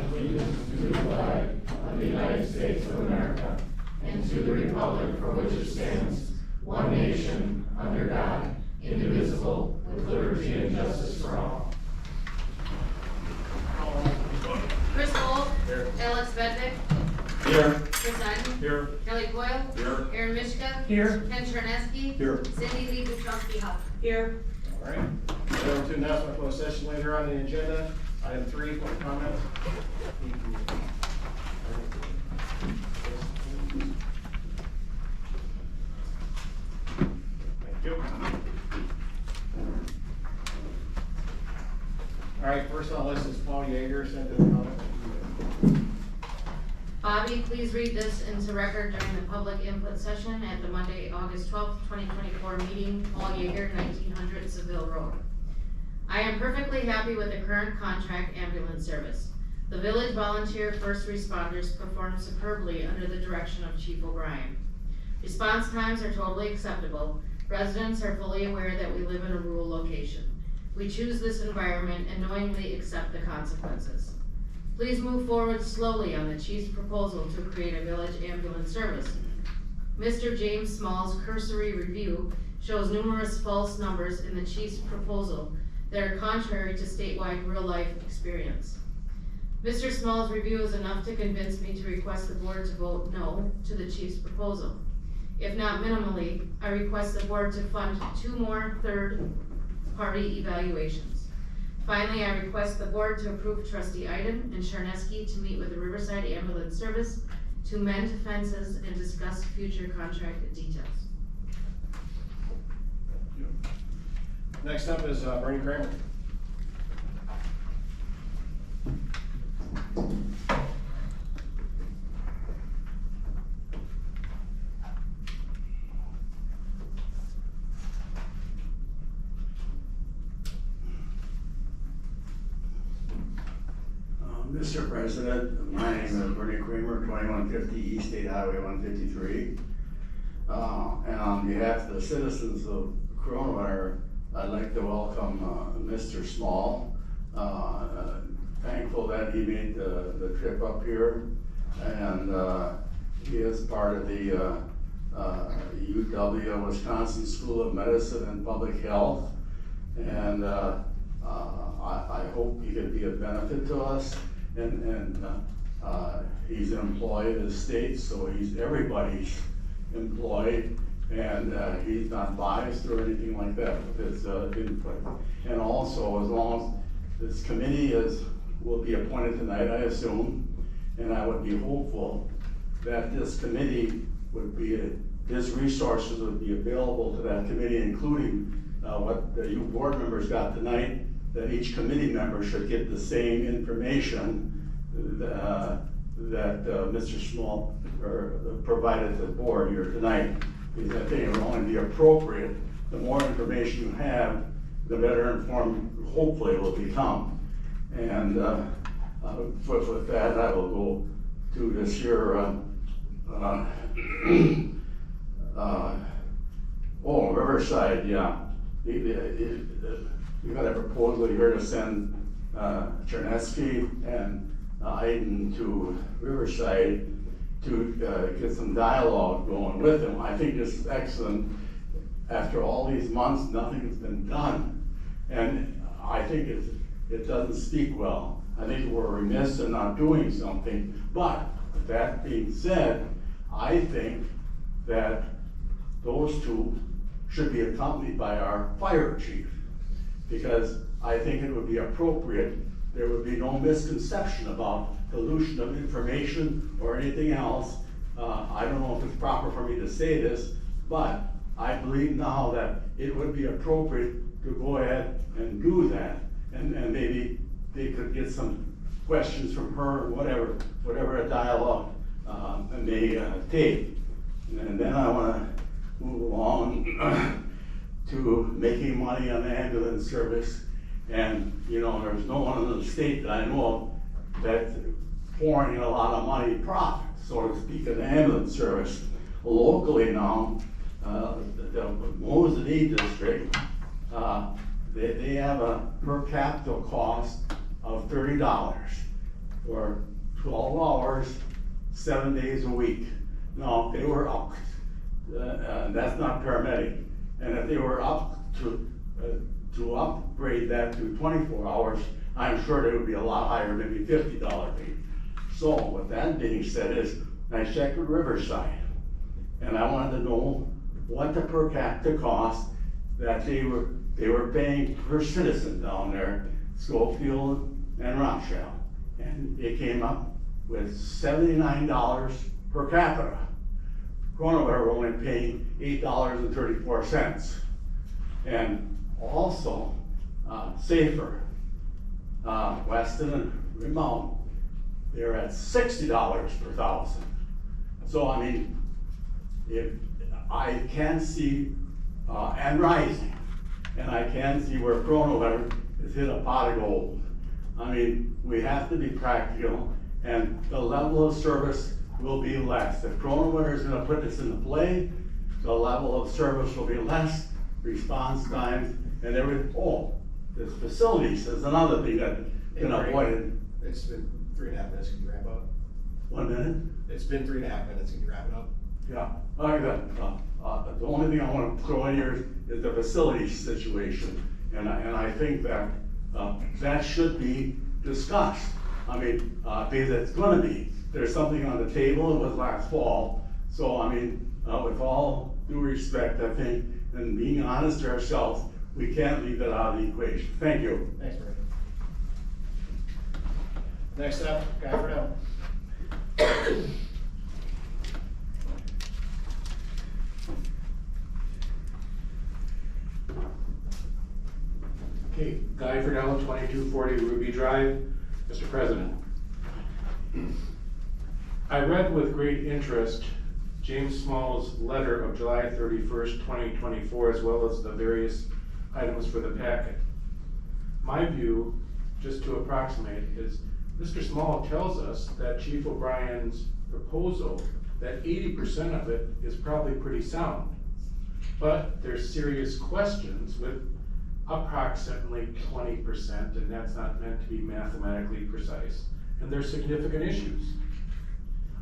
allegiance to the flag of the United States of America and to the republic for which it stands, one nation, under God, indivisible, with liberty and justice for all. Chris Gold. Here. Alex Bednick. Here. Chris Eiden. Here. Kelly Coyle. Here. Aaron Mishka. Here. Ken Charneski. Here. Cindy Lee Buchowski Huff. Here. All right. Over to announcement closed session later on the agenda. Item 3, public comments. Thank you. All right, first on the list is Paul Yeager, sent in comment. Bobby, please read this into record during the public input session at the Monday, August 12th, 2024 meeting, Paul Yeager, 1900 Seville Road. I am perfectly happy with the current contract ambulance service. The village volunteer first responders perform superbly under the direction of Chief O'Brien. Response times are totally acceptable. Residents are fully aware that we live in a rural location. We choose this environment and knowingly accept the consequences. Please move forward slowly on the Chief's proposal to create a village ambulance service. Mr. James Small's cursory review shows numerous false numbers in the Chief's proposal that are contrary to statewide real-life experience. Mr. Small's review is enough to convince me to request the board to vote no to the Chief's proposal. If not minimally, I request the board to fund 2 more third-party evaluations. Finally, I request the board to approve Trustee Eiden and Charneski to meet with the Riverside Ambulance Service to mend fences and discuss future contract details. Next up is Bernie Kramer. Mr. President, my name is Bernie Kramer, 2150 East State Highway 153. And on behalf of the citizens of Kronenwetter, I'd like to welcome Mr. Small. Thankful that he made the trip up here, and he is part of the UW Wisconsin School of Medicine and Public Health, and I hope he can be of benefit to us. And he's an employee of the state, so he's everybody's employee, and he's not biased or anything like that with his input. And also, as long as this committee will be appointed tonight, I assume, and I would be hopeful that this committee would be, his resources would be available to that committee, including what you board members got tonight, that each committee member should get the same information that Mr. Small provided to the board here tonight. Because I think it will only be appropriate. The more information you have, the better informed hopefully it will become. And with that, I will go to this here, Riverside, yeah. We got a proposal here to send Charneski and Eiden to Riverside to get some dialogue going with him. I think this is excellent. After all these months, nothing has been done. And I think it doesn't speak well. I think we're remiss in not doing something. But with that being said, I think that those two should be accompanied by our fire chief, because I think it would be appropriate. There would be no misconception about dilution of information or anything else. I don't know if it's proper for me to say this, but I believe now that it would be appropriate to go ahead and do that. And maybe they could get some questions from her, whatever a dialogue may take. And then I want to move along to making money on the ambulance service. And you know, there's no one in the state that I know of that's pouring in a lot of money profit, so to speak, in the ambulance service. Locally now, the Mosinee district, they have a per capita cost of $30 for 12 hours, 7 days a week. Now, if they were up, that's not paramedic, and if they were up to upgrade that to 24 hours, I'm sure they would be a lot higher, maybe $50 fee. So with that being said is, I checked with Riverside, and I wanted to know what the per capita cost that they were paying per citizen down there, Schofield and Rothschild. And it came up with $79 per capita. Kronenwetter were only paying $8.34. And also, Safer, Weston and Remount, they're at $60 per thousand. So I mean, if I can see, and rising, and I can see where Kronenwetter has hit a pot of gold. I mean, we have to be practical, and the level of service will be less. If Kronenwetter is gonna put this into play, the level of service will be less, response times, and everything. Oh, this facilities is another thing that can avoid it. It's been 3.5 minutes, can you wrap up? 1 minute? It's been 3.5 minutes, can you wrap it up? Yeah, all right, the only thing I want to throw in here is the facility situation, and I think that that should be discussed. I mean, because it's gonna be, there's something on the table, it was last fall, so I mean, with all due respect, I think, and being honest to ourselves, we can't leave that out of the equation. Thank you. Thanks, Murray. Next up, Guy Fernell. Okay, Guy Fernell, 2240 Ruby Drive. Mr. President, I read with great interest James Small's letter of July 31st, 2024, as well as the various items for the packet. My view, just to approximate, is Mr. Small tells us that Chief O'Brien's proposal, that 80% of it is probably pretty sound. But there's serious questions with approximately 20%, and that's not meant to be mathematically precise. And there's significant issues.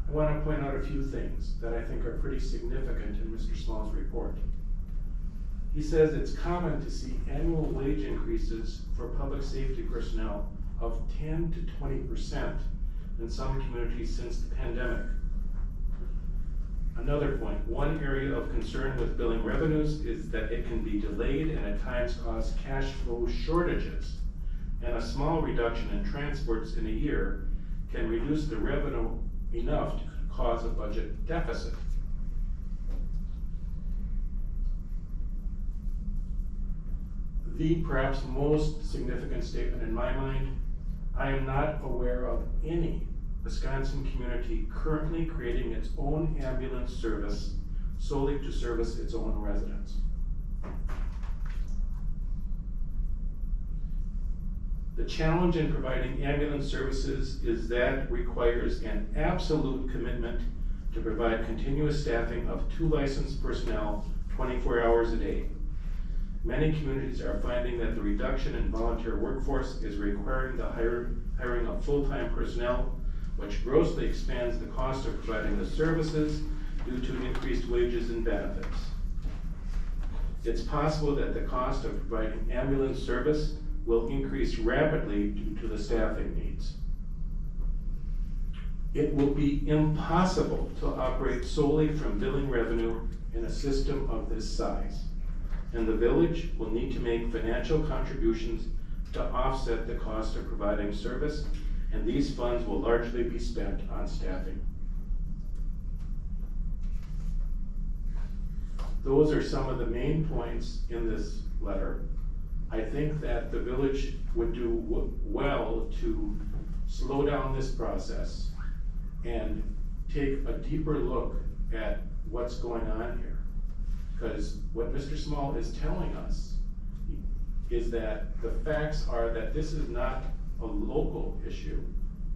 I want to point out a few things that I think are pretty significant in Mr. Small's report. He says it's common to see annual wage increases for public safety personnel of 10 to 20% in some communities since the pandemic. Another point, one area of concern with billing revenues is that it can be delayed and at times cause cash flow shortages. And a small reduction in transports in a year can reduce the revenue enough to cause a budget deficit. The perhaps most significant statement in my mind, I am not aware of any Wisconsin community currently creating its own ambulance service solely to service its own residents. The challenge in providing ambulance services is that it requires an absolute commitment to provide continuous staffing of 2 licensed personnel 24 hours a day. Many communities are finding that the reduction in volunteer workforce is requiring the hiring of full-time personnel, which grossly expands the cost of providing the services due to increased wages and benefits. It's possible that the cost of providing ambulance service will increase rapidly due to the staffing needs. It will be impossible to operate solely from billing revenue in a system of this size, and the village will need to make financial contributions to offset the cost of providing service, and these funds will largely be spent on staffing. Those are some of the main points in this letter. I think that the village would do well to slow down this process and take a deeper look at what's going on here. Because what Mr. Small is telling us is that the facts are that this is not a local issue.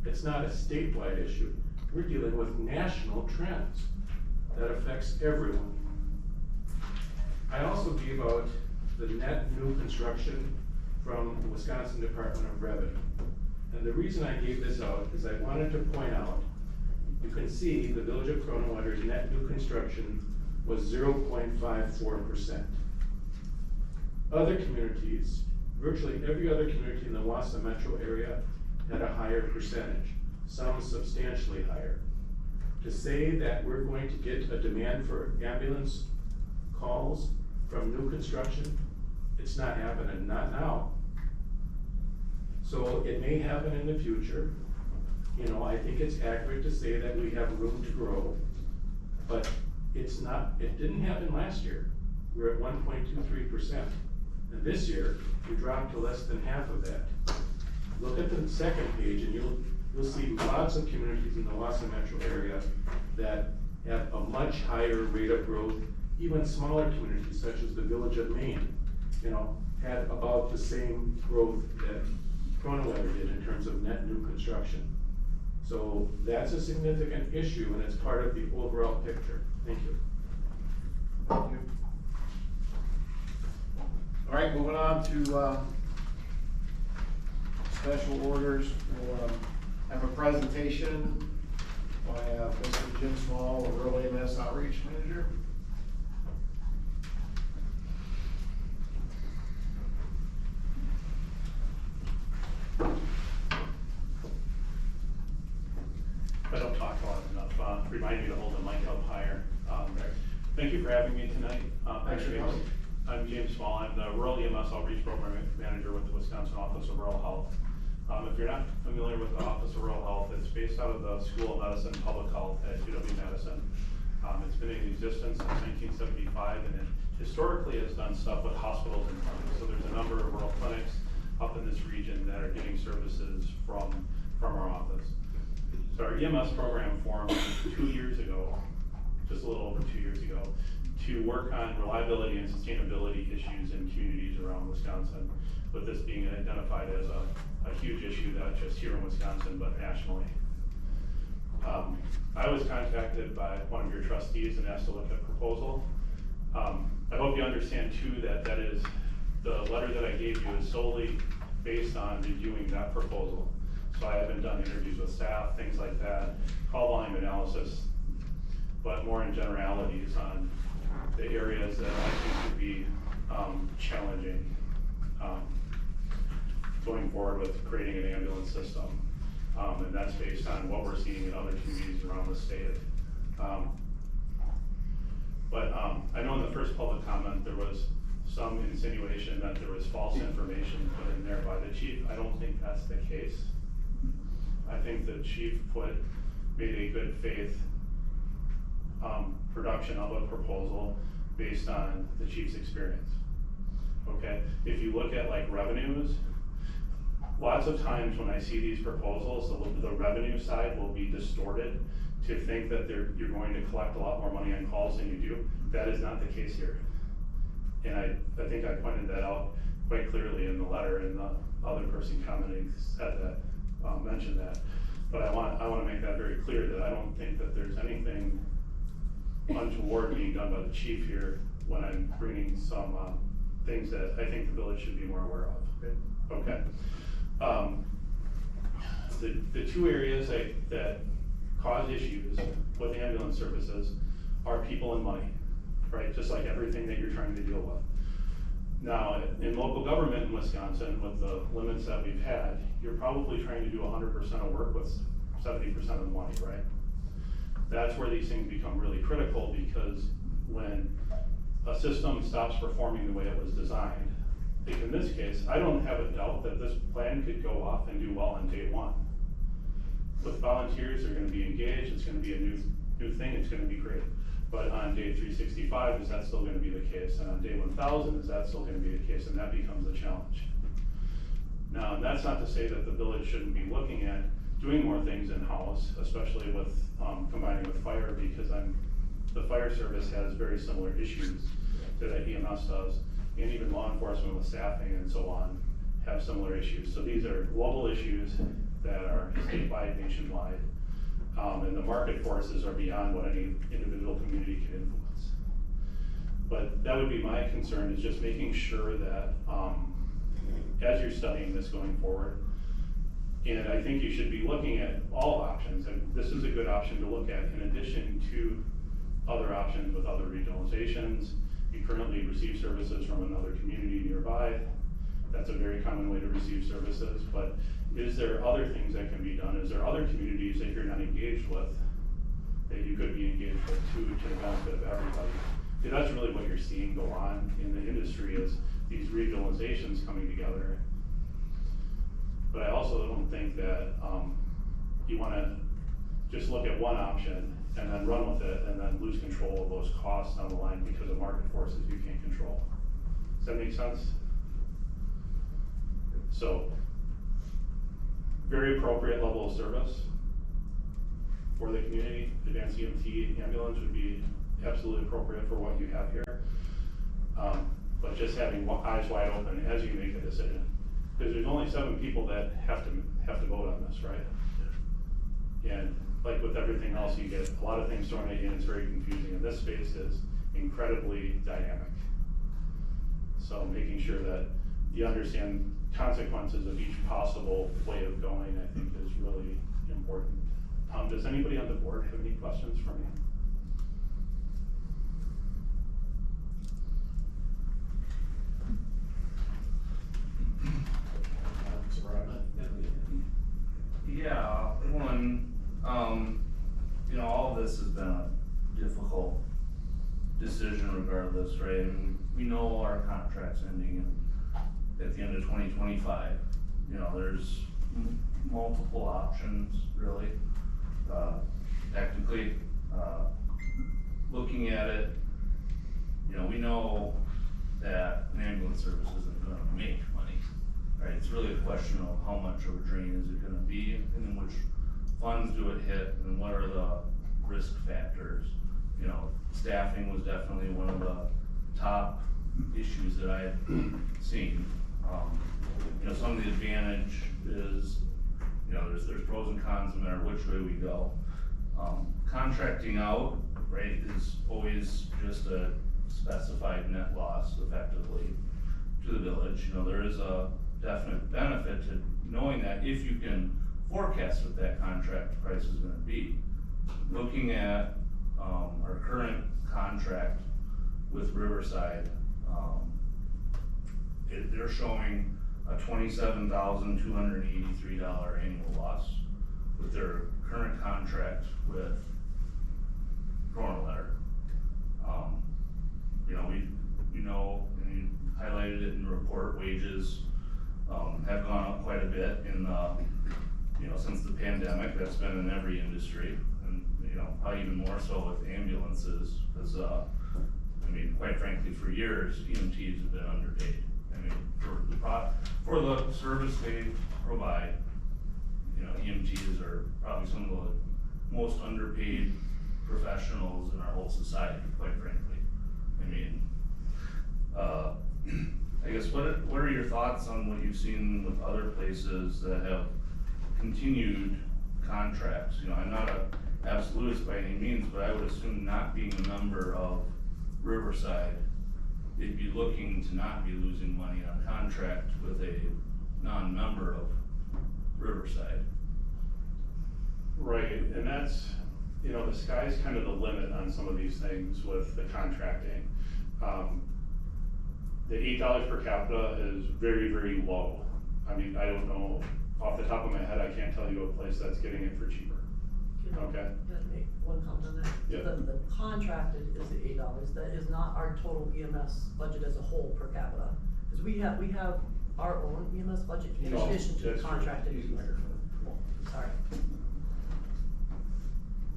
It's not a statewide issue. We're dealing with national trends that affects everyone. I also gave out the net new construction from the Wisconsin Department of Revenue. And the reason I gave this out is I wanted to point out, you can see the Village of Kronenwetter's net new construction was 0.54%. Other communities, virtually every other community in the Wausau metro area had a higher percentage, some substantially higher. To say that we're going to get a demand for ambulance calls from new construction, it's not happening, not now. So it may happen in the future. You know, I think it's accurate to say that we have room to grow, but it's not, it didn't happen last year. We're at 1.23%. And this year, we dropped to less than half of that. Look at the second page and you'll see lots of communities in the Wausau metro area that have a much higher rate of growth. Even smaller communities such as the Village of Maine, you know, had about the same growth that Kronenwetter did in terms of net new construction. So that's a significant issue and it's part of the overall picture. Thank you. Thank you. All right, moving on to special orders. We'll have a presentation by Mr. Jim Small, the Rural EMS Outreach Manager. If I don't talk loud enough, remind me to hold the mic up higher. Thank you for having me tonight. Thanks for coming. I'm James Small. I'm the Rural EMS Outreach Program Manager with the Wisconsin Office of Rural Health. If you're not familiar with the Office of Rural Health, it's based out of the School of Medicine and Public Health at UW-Madison. It's been in existence since 1975 and it historically has done stuff with hospitals and clinics. So there's a number of rural clinics up in this region that are getting services from our office. So our EMS program formed 2 years ago, just a little over 2 years ago, to work on reliability and sustainability issues in communities around Wisconsin, with this being identified as a huge issue, not just here in Wisconsin, but nationally. I was contacted by one of your trustees and asked to look at a proposal. I hope you understand too that the letter that I gave you is solely based on reviewing that proposal. So I haven't done interviews with staff, things like that, call volume analysis, but more in generalities on the areas that I think would be challenging going forward with creating an ambulance system. And that's based on what we're seeing in other communities around the state. I know in the first public comment there was some insinuation that there was false information put in there by the chief. I don't think that's the case. I think the chief made a good faith production of a proposal based on the chief's experience. Okay, if you look at like revenues, lots of times when I see these proposals, the revenue side will be distorted to think that you're going to collect a lot more money on calls than you do. That is not the case here. And I think I pointed that out quite clearly in the letter, and the other person commenting said that, mentioned that. But I want to make that very clear that I don't think that there's anything untoward being done by the chief here when I'm bringing some things that I think the village should be more aware of. Okay. The two areas that cause issues with ambulance services are people and money, right? Just like everything that you're trying to deal with. Now, in local government in Wisconsin, with the limits that we've had, you're probably trying to do 100% of work with 70% of the money, right? That's where these things become really critical, because when a system stops performing the way it was designed, like in this case, I don't have a doubt that this plan could go off and do well on day one. With volunteers, they're gonna be engaged, it's gonna be a new thing, it's gonna be great. But on day 365, is that still gonna be the case? And on day 1000, is that still gonna be the case? And that becomes a challenge. Now, and that's not to say that the village shouldn't be looking at doing more things in-house, especially with combining with fire, because the fire service has very similar issues that EMS does, and even law enforcement with staffing and so on have similar issues. So these are global issues that are statewide, nationwide, and the market forces are beyond what any individual community can influence. But that would be my concern, is just making sure that as you're studying this going forward, And I think you should be looking at all options, and this is a good option to look at in addition to other options with other regionalizations. You currently receive services from another community nearby. That's a very common way to receive services, but is there other things that can be done? Is there other communities that you're not engaged with that you could be engaged with to the benefit of everybody? And that's really what you're seeing go on in the industry, is these regionalizations coming together. But I also don't think that you wanna just look at one option and then run with it and then lose control of those costs down the line because of market forces you can't control. Does that make sense? So, very appropriate level of service for the community. Advanced EMT ambulance would be absolutely appropriate for what you have here. But just having eyes wide open as you make a decision. Because there's only 7 people that have to vote on this, right? And like with everything else, you get a lot of things thrown at you and it's very confusing. And this space is incredibly dynamic. So making sure that you understand consequences of each possible way of going, I think, is really important. Does anybody on the board have any questions for me? Yeah, one, you know, all of this has been a difficult decision regardless, right? And we know our contract's ending at the end of 2025. You know, there's multiple options, really. Technically, looking at it, you know, we know that an ambulance service isn't gonna make money, right? It's really a question of how much of a drain is it gonna be, and then which funds do it hit, and what are the risk factors. You know, staffing was definitely one of the top issues that I had seen. You know, some of the advantage is, you know, there's pros and cons no matter which way we go. Contracting out, right, is always just a specified net loss effectively to the village. You know, there is a definite benefit to knowing that if you can forecast what that contract price is gonna be. Looking at, our current contract with Riverside, they're showing a $27,283 annual loss with their current contract with Kronenwetter. You know, we know, and you highlighted it in the report, wages have gone up quite a bit in the, you know, since the pandemic. That's been in every industry, and you know, probably even more so with ambulances, because I mean, quite frankly, for years EMTs have been underpaid. I mean, for the service they provide, you know, EMTs are probably some of the most underpaid professionals in our whole society, quite frankly. I mean, I guess what are your thoughts on what you've seen with other places that have continued contracts? You know, I'm not a absolutist by any means, but I would assume not being a member of Riverside, they'd be looking to not be losing money on contract with a non-member of Riverside. Right, and that's, you know, the sky's kind of the limit on some of these things with the contracting. The $8 per capita is very, very low. I mean, I don't know, off the top of my head, I can't tell you a place that's getting it for cheaper. Okay. Can I make one comment on that? Yeah. The contracted is the $8, that is not our total EMS budget as a whole per capita. Because we have our own EMS budget in No, addition to that's contracted. true. Sorry.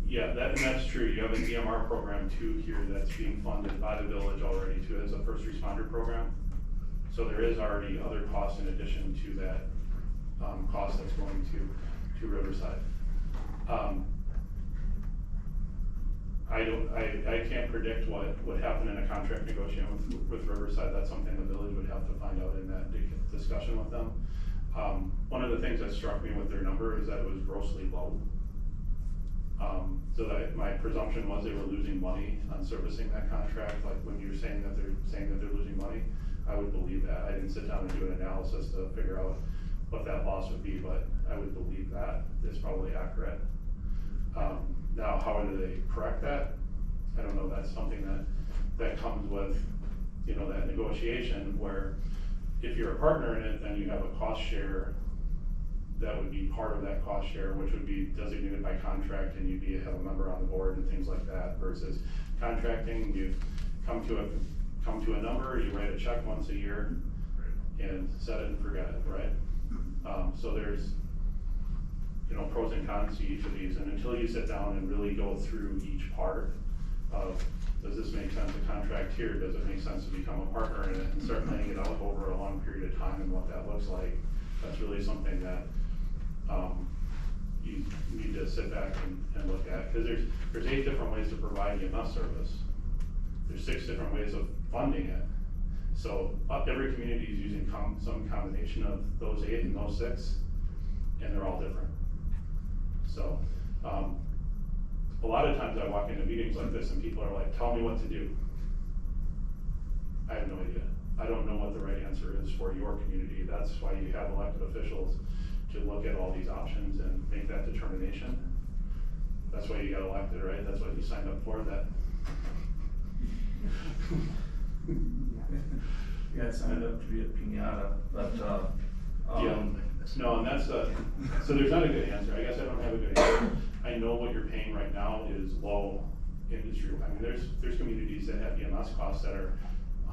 Yeah, that's true. You have an EMR program too here that's being funded by the village already too, as a first responder program. So there is already other costs in addition to that, cost that's going to Riverside. I can't predict what would happen in a contract negotiation with Riverside. That's something the village would have to find out in that discussion with them. One of the things that struck me with their number is that it was grossly low. So that my presumption was they were losing money on servicing that contract. Like when you're saying that they're losing money, I would believe that. I didn't sit down and do an analysis to figure out what that loss would be, but I would believe that is probably accurate. Now, how do they correct that? I don't know, that's something that comes with, you know, that negotiation, where if you're a partner in it, then you have a cost share that would be part of that cost share, which would be designated by contract, and you'd have a member on the board and things like that, versus contracting, you come to a number, you write a check once a year and set it and forget it, right? So there's, you know, pros and cons to each of these, and until you sit down and really go through each part of, does this make sense to contract here, does it make sense to become a partner in it, and start laying it out over a long period of time and what that looks like, that's really something that you need to sit back and look at, because there's 8 different ways to provide EMS service. There's 6 different ways of funding it. So every community is using some combination of those 8 and those 6, and they're all different. So a lot of times I walk into meetings like this and people are like, tell me what to do. I have no idea. I don't know what the right answer is for your community. That's why you have elected officials to look at all these options and make that determination. That's why you got elected, right? That's what you signed up for, that. You got signed up to be a piñata, but, Yeah, no, and that's, so there's not a good answer. I guess I don't have a good answer. I know what you're paying right now is low industry. I mean, there's communities that have EMS costs that are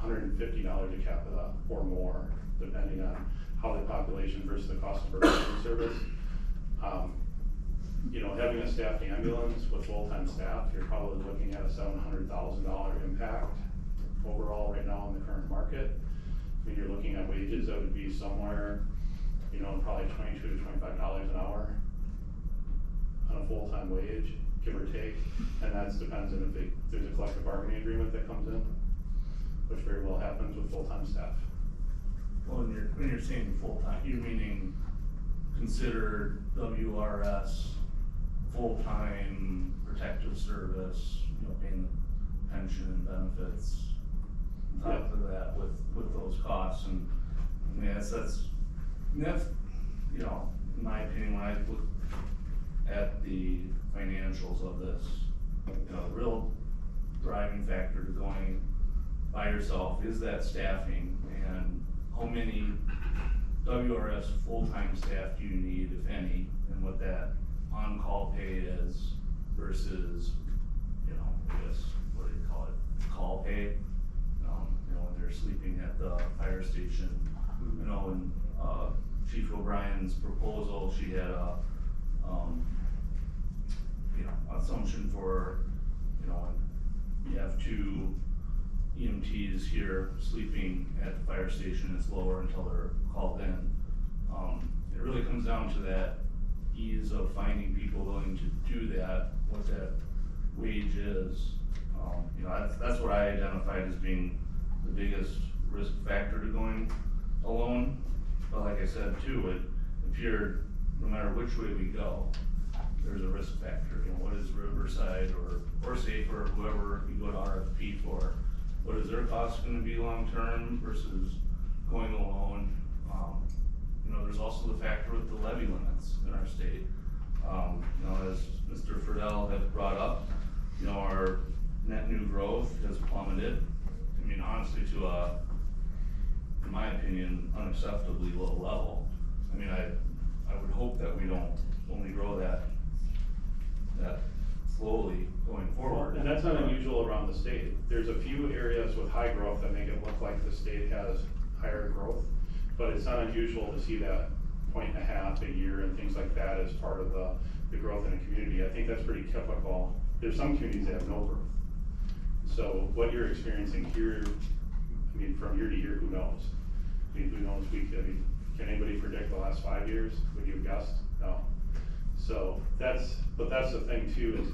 $150 a capita or more, depending on how the population versus the cost of emergency service. You know, having a staffed ambulance with full-time staff, you're probably looking at a $700,000 impact overall right now in the current market. When you're looking at wages, that would be somewhere, you know, probably $22 to $25 an hour on a full-time wage, give or take. And that depends on if there's a collective bargaining agreement that comes in, which very well happens with full-time staff. well, when you're saying full-time, you're meaning considered WRS, full-time protective service, you know, paying the pension and benefits on top of that with those costs, and I mean, that's, you know, in my opinion, when I look at the financials of this, you know, the real driving factor to going by yourself is that staffing, and how many WRS full-time staff do you need, if any, and what that on-call pay is versus, you know, I guess, what do you call it, call pay, you know, when they're sleeping at the fire station, you know, and, Chief O'Brien's proposal, she had a, you know, assumption for, you know, when you have 2 EMTs here sleeping at the fire station, it's lower until they're called in. It really comes down to that ease of finding people willing to do that, what that wage is. You know, that's what I identified as being the biggest risk factor to going alone. But like I said too, it appeared no matter which way we go, there's a risk factor. You know, what is Riverside or Safer, whoever you go to RFP for, what is their cost gonna be long-term versus going alone? You know, there's also the factor with the levy limits in our state. You know, as Mr. Friedel has brought up, you know, our net new growth has plummeted. I mean, honestly, to a, in my opinion, unacceptably low level. I mean, I would hope that we don't only grow that slowly going forward. And that's not unusual around the state. There's a few areas with high growth that make it look like the state has higher growth, but it's not unusual to see that 1.5 a year and things like that as part of the growth in a community. I think that's pretty typical. There's some communities that have no growth. So what you're experiencing here, I mean, from year to year, who knows? I mean, who knows? Can anybody predict the last 5 years? Would you have guessed? No. So that's the thing too, is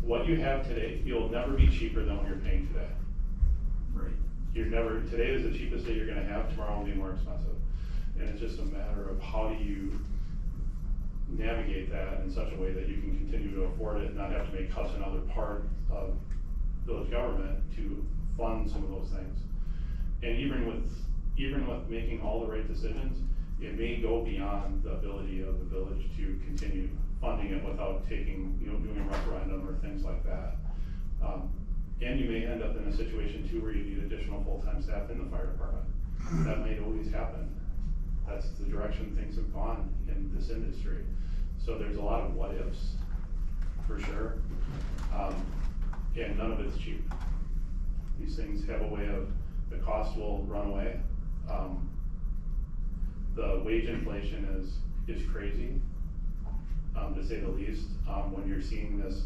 what you have today, you'll never be cheaper than what you're paying today. Right. Today is the cheapest that you're gonna have, tomorrow will be more expensive. And it's just a matter of how do you navigate that in such a way that you can continue to afford it and not have to make cuts in other parts of village government to fund some of those things. And even with making all the right decisions, it may go beyond the ability of the village to continue funding it without taking, doing a referendum or things like that. And you may end up in a situation too where you need additional full-time staff in the fire department. That might always happen. That's the direction things have gone in this industry. So there's a lot of what ifs, for sure. And none of it's cheap. These things have a way of, the cost will run away. The wage inflation is crazy, to say the least. When you're seeing this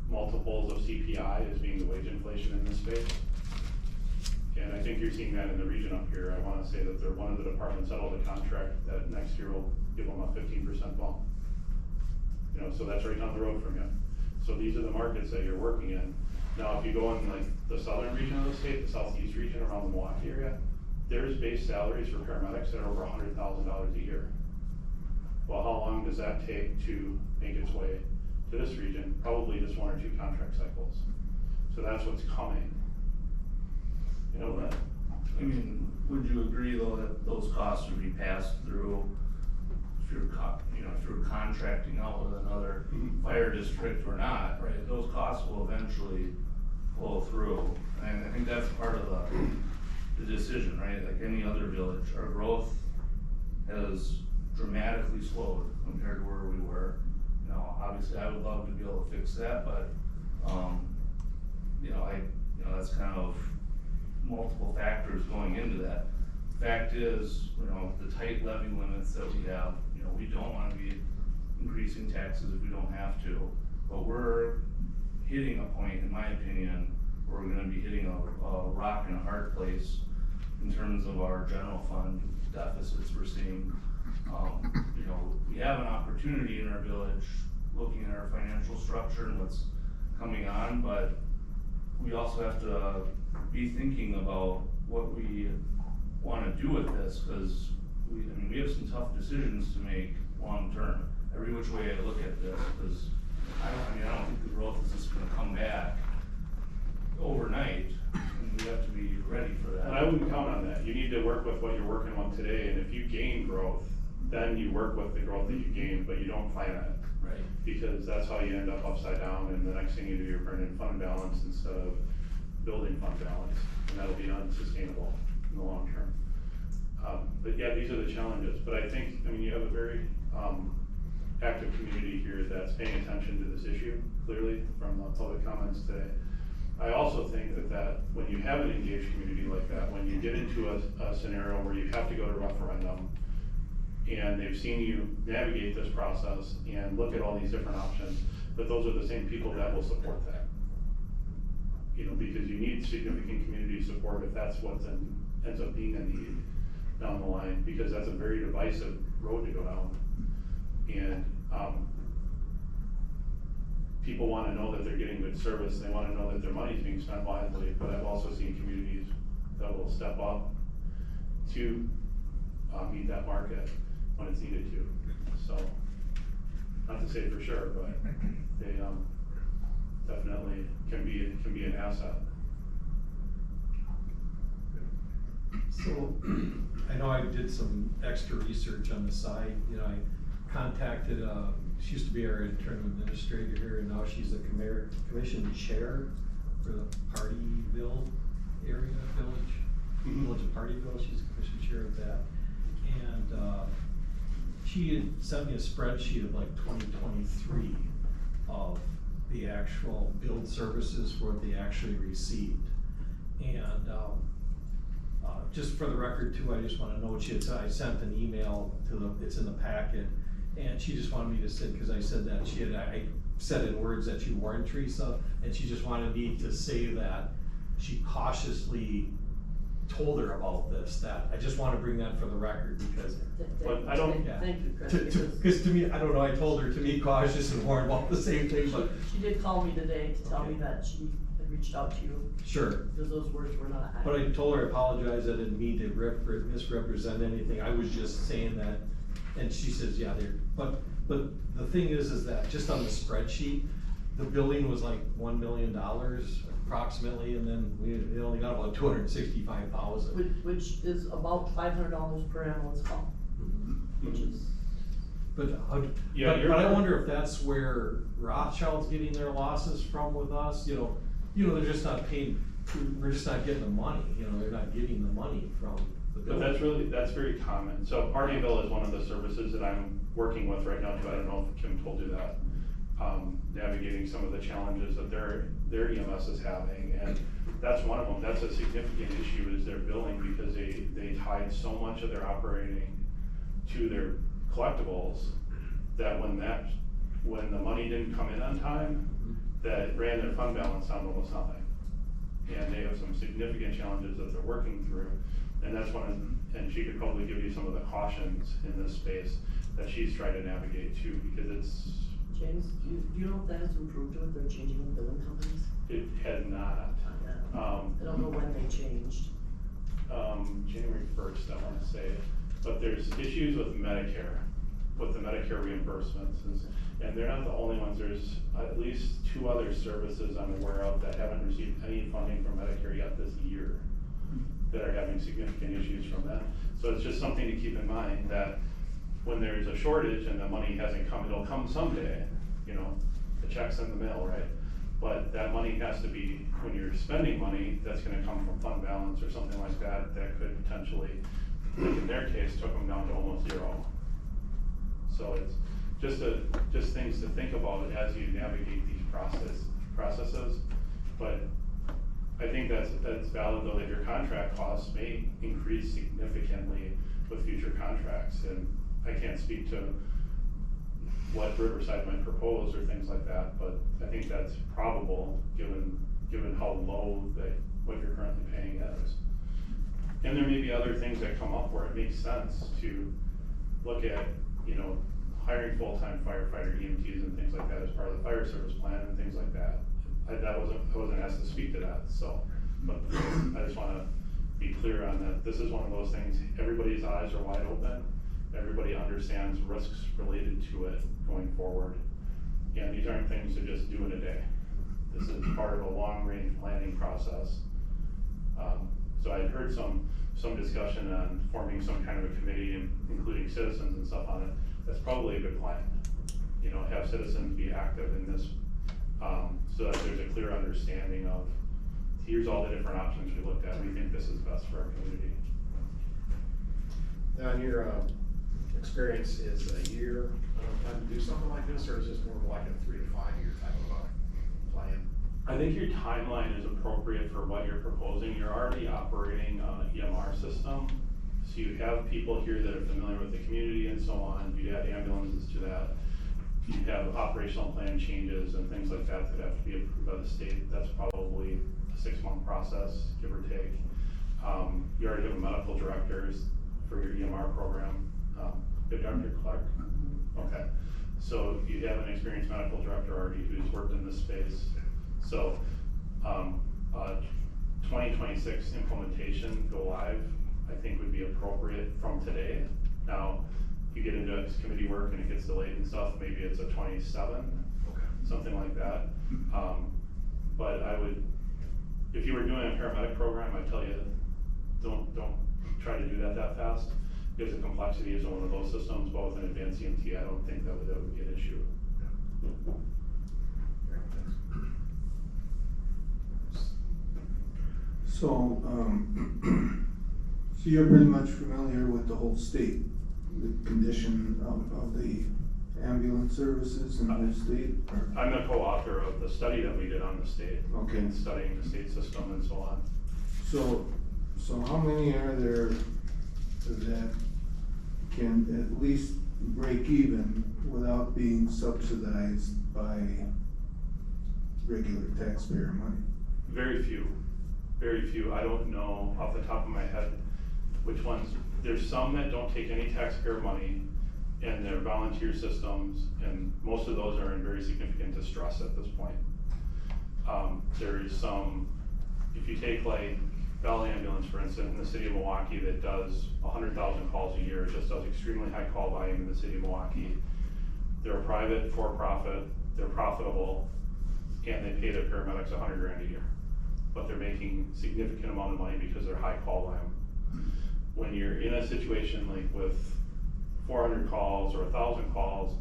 multiples of CPI as being the wage inflation in this space. And I think you're seeing that in the region up here. I wanna say that they're one of the departments settled a contract that next year will give them a 15% bump. So that's right down the road from you. So these are the markets that you're working in. Now, if you go in like the southern region of the state, the southeast region around the Milwaukee area, there's base salaries for paramedics that are over $100,000 a year. Well, how long does that take to make its way to this region? Probably just 1 or 2 contract cycles. So that's what's coming. I mean, would you agree though that those costs would be passed through if you're contracting out with another fire district or not, right? Those costs will eventually flow through. And I think that's part of the decision, right? Like any other village, our growth has dramatically slowed compared to where we were. Obviously I would love to be able to fix that, but, that's kind of multiple factors going into that. Fact is, the tight levy limits that we have, we don't wanna be increasing taxes if we don't have to, but we're hitting a point, in my opinion, where we're gonna be hitting a rock and a hard place in terms of our general fund deficits we're seeing. We have an opportunity in our village, looking at our financial structure and what's coming on, but we also have to be thinking about what we wanna do with this, because we have some tough decisions to make long term. Every which way I look at this, because I don't think the growth is just gonna come back overnight, and we have to be ready for that. And I wouldn't count on that. You need to work with what you're working on today, and if you gain growth, then you work with the growth that you gain, but you don't plan on it. Right. Because that's how you end up upside down, and the next thing you do, you're burning fund balance instead of building fund balance, and that'll be unsustainable in the long term. But yeah, these are the challenges, but I think, you have a very, active community here that's paying attention to this issue, clearly, from the public comments today. I also think that when you have an engaged community like that, when you get into a scenario where you have to go to referendum, and they've seen you navigate this process and look at all these different options, but those are the same people that will support that. Because you need significant community support if that's what ends up being a need down the line, because that's a very divisive road to go down. And, people wanna know that they're getting good service, they wanna know that their money's being spent wisely, but I've also seen communities that will step up to, meet that market when it's needed to. So, not to say for sure, but they, definitely can be an asset. So, I know I did some extra research on the side, I contacted, she used to be our interim administrator here, and now she's the commission chair for the Partyville area, village of Partyville, she's the commission chair of that. And, she had sent me a spreadsheet of like 2023 of the actual billed services for what they actually received. And, just for the record too, I just wanna note, I sent an email to it's in the packet, and she just wanted me to say, cause I said that I said in words that you weren't Teresa, and she just wanted me to say that she cautiously told her about this, that I just wanna bring that for the record, because. But I don't- Thank you, Chris. Cause to me, I don't know, I told her to be cautious and warn about the same thing, but. She did call me today to tell me Okay. that she had reached out to you, Sure. because those words were not But I accurate. told her I apologize, I didn't mean to misrepresent anything, I was just saying that, and she says, yeah, but the thing is that just on the spreadsheet, the billing was like $1 million approximately, and then we only got about $265,000. Which is about $500 per ambulance call. which is, But how, Yeah, but I wonder if that's where Rothschild's getting their losses from with us, they're just not paying, we're just not getting the money, they're not getting the money from the But building. that's very common. So Partyville is one of the services that I'm working with right now, too. I don't know if Kim told you that. Navigating some of the challenges that their EMS is having, and that's one of them. That's a significant issue, is their billing, because they tied so much of their operating to their collectibles, that when the money didn't come in on time, that it ran their fund balance down to almost nothing. And they have some significant challenges that they're working through. And that's and she could probably give you some of the cautions in this space that she's trying to navigate too, because it's, James, do you know if that has improved with their changing of billing companies? it had not. I don't know when they changed. January 1st, I wanna say, but there's issues with Medicare, with the Medicare reimbursements, and they're not the only ones. There's at least 2 other services I'm aware of that haven't received any funding from Medicare yet this year, that are having significant issues from that. So it's just something to keep in mind, that when there's a shortage and the money hasn't come, it'll come someday, the check's in the mail, right? But that money has to be, when you're spending money, that's gonna come from fund balance or something like that, that could potentially, like in their case, took them down to almost 0. So it's just things to think about as you navigate these processes. But I think that's valid, though, that your contract costs may increase significantly with future contracts, and I can't speak to what Riverside might propose or things like that, but I think that's probable, given how low what you're currently paying is. And there may be other things that come up where it makes sense to look at, hiring full-time firefighter EMTs and things like that as part of the fire service plan and things like that. I wasn't asked to speak to that, so, but I just wanna be clear on that. This is one of those things, everybody's eyes are wide open. Everybody understands risks related to it going forward. And these aren't things to just do in a day. This is part of a long-range planning process. So I heard some discussion on forming some kind of a committee, and including citizens and stuff on it. That's probably a good plan. Have citizens be active in this, so that there's a clear understanding of, here's all the different options we looked at. We think this is best for our community. Now, in your experience, is a year time to do something like this, or is this more like a 3 to 5 year type of a plan? I think your timeline is appropriate for what you're proposing. You're already operating an EMR system, so you have people here that are familiar with the community and so on. You add ambulances to that. You have operational plan changes and things like that that have to be approved by the state. That's probably a 6-month process, give or take. You already have medical directors for your EMR program. You have Dr. Clark? Okay. So you have an experienced medical director already who's worked in this space. So 2026 implementation, go live, I think would be appropriate from today. Now, you get into committee work and it gets delayed and stuff, maybe it's a 27, Okay. something like that. But I would, if you were doing a paramedic program, I'd tell you, don't try to do that fast, because the complexity is one of those systems, both in advanced EMT, I don't think that would be an issue. So, so you're pretty much familiar with the whole state, the condition of the ambulance services in the state? Or? I'm the co-author of the study that we did on the state. Okay. And studying the state system and so on. So how many are there that can at least break even without being subsidized by regular taxpayer money? Very few. I don't know off the top of my head which ones. There's some that don't take any taxpayer money, and they're volunteer systems, and most of those are in very significant distress at this point. There is some, if you take like Bell Ambulance, for instance, in the city of Milwaukee, that does 100,000 calls a year, just does extremely high call volume in the city of Milwaukee. They're a private, for-profit, they're profitable, and they pay their paramedics $100,000 a year. But they're making significant amount of money because they're high call volume. When you're in a situation like with 400 calls or 1,000 calls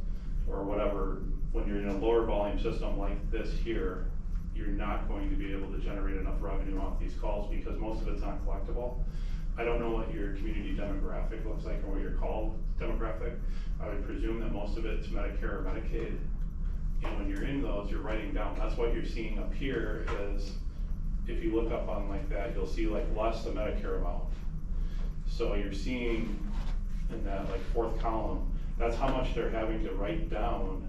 or whatever, when you're in a lower volume system like this here, you're not going to be able to generate enough revenue off these calls because most of it's not collectible. I don't know what your community demographic looks like or what your call demographic. I would presume that most of it's Medicare or Medicaid. And when you're in those, you're writing down. That's what you're seeing up here is, if you look up on like that, you'll see like less the Medicare amount. So you're seeing in that like fourth column, that's how much they're having to write down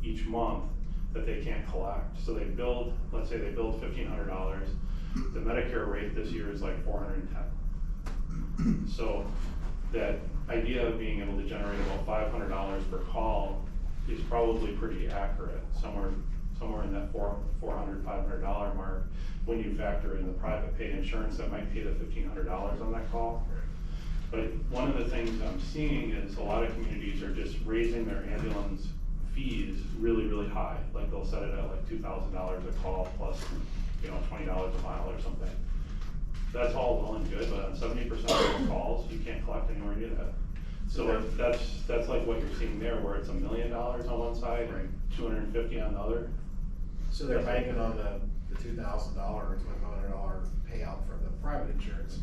each month that they can't collect. So they build, let's say they build $1,500. The Medicare rate this year is like $410. So that idea of being able to generate about $500 per call is probably pretty accurate, somewhere in that $400, $500 mark, when you factor in the private paid insurance that might pay the $1,500 on that call. But one of the things I'm seeing is a lot of communities are just raising their ambulance fees really, really high. Like they'll set it at like $2,000 a call plus, you know, $20 a mile or something. That's all well and good, but on 70% of those calls, you can't collect anywhere near that. So that's like what you're seeing there, where it's $1 million on one side, Right. 250 on the other. So they're banking on the $2,000 or $2,500 payout from the private insurance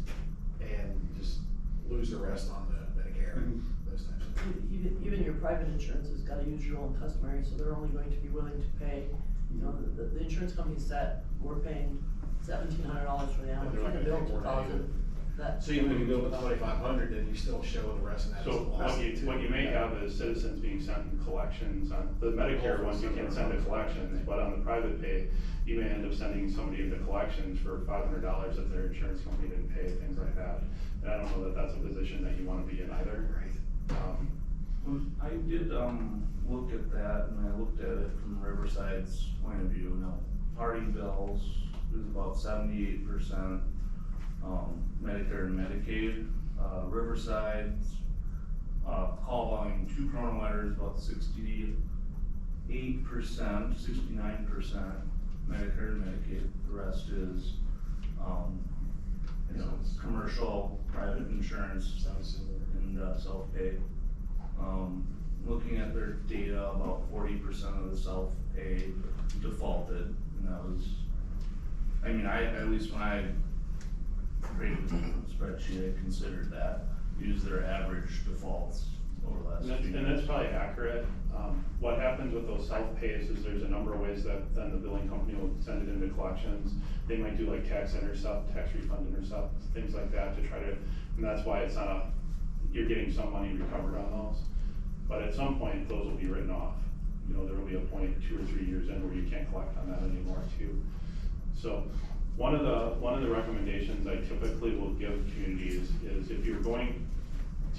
and just lose the rest on the Medicare, those types of things. Even your private insurance has got a usual and customary, so they're only going to be willing to pay, you know, the insurance company said, we're paying $1,700 for the animal, They're we're not gonna gonna bill pay more than $2,000. That. So even if you go with 2,500, then you still show the rest of that as a So loss. what you may have is citizens being sent in collections on the Medicare ones, you can't send to collections, but on the private pay, you may end up sending somebody into collections for $500 if their insurance company didn't pay, things like that. And I don't know that that's a position that you wanna be in either. Right. I did, look at that, and I looked at it from Riverside's point of view. Now, party bills is about 78%, Medicare and Medicaid. Riverside's, call volume to Kronenwetter is about 68%, 69% Medicare and Medicaid. The rest is, you know, commercial, private insurance, and self-pay. Looking at their data, about 40% of the self-pay defaulted, and that was, I mean, at least when I created the spreadsheet, I considered that, use their average defaults over the last few years. And that's probably accurate. What happens with those self-pays is there's a number of ways that then the billing company will send it into collections. They might do like tax intercept, tax refund intercept, things like that to try to, and that's why it's not you're getting some money recovered on those. But at some point, those will be written off. You know, there will be a point 2 or 3 years in where you can't collect on that anymore too. So one of the recommendations I typically will give communities is if you're going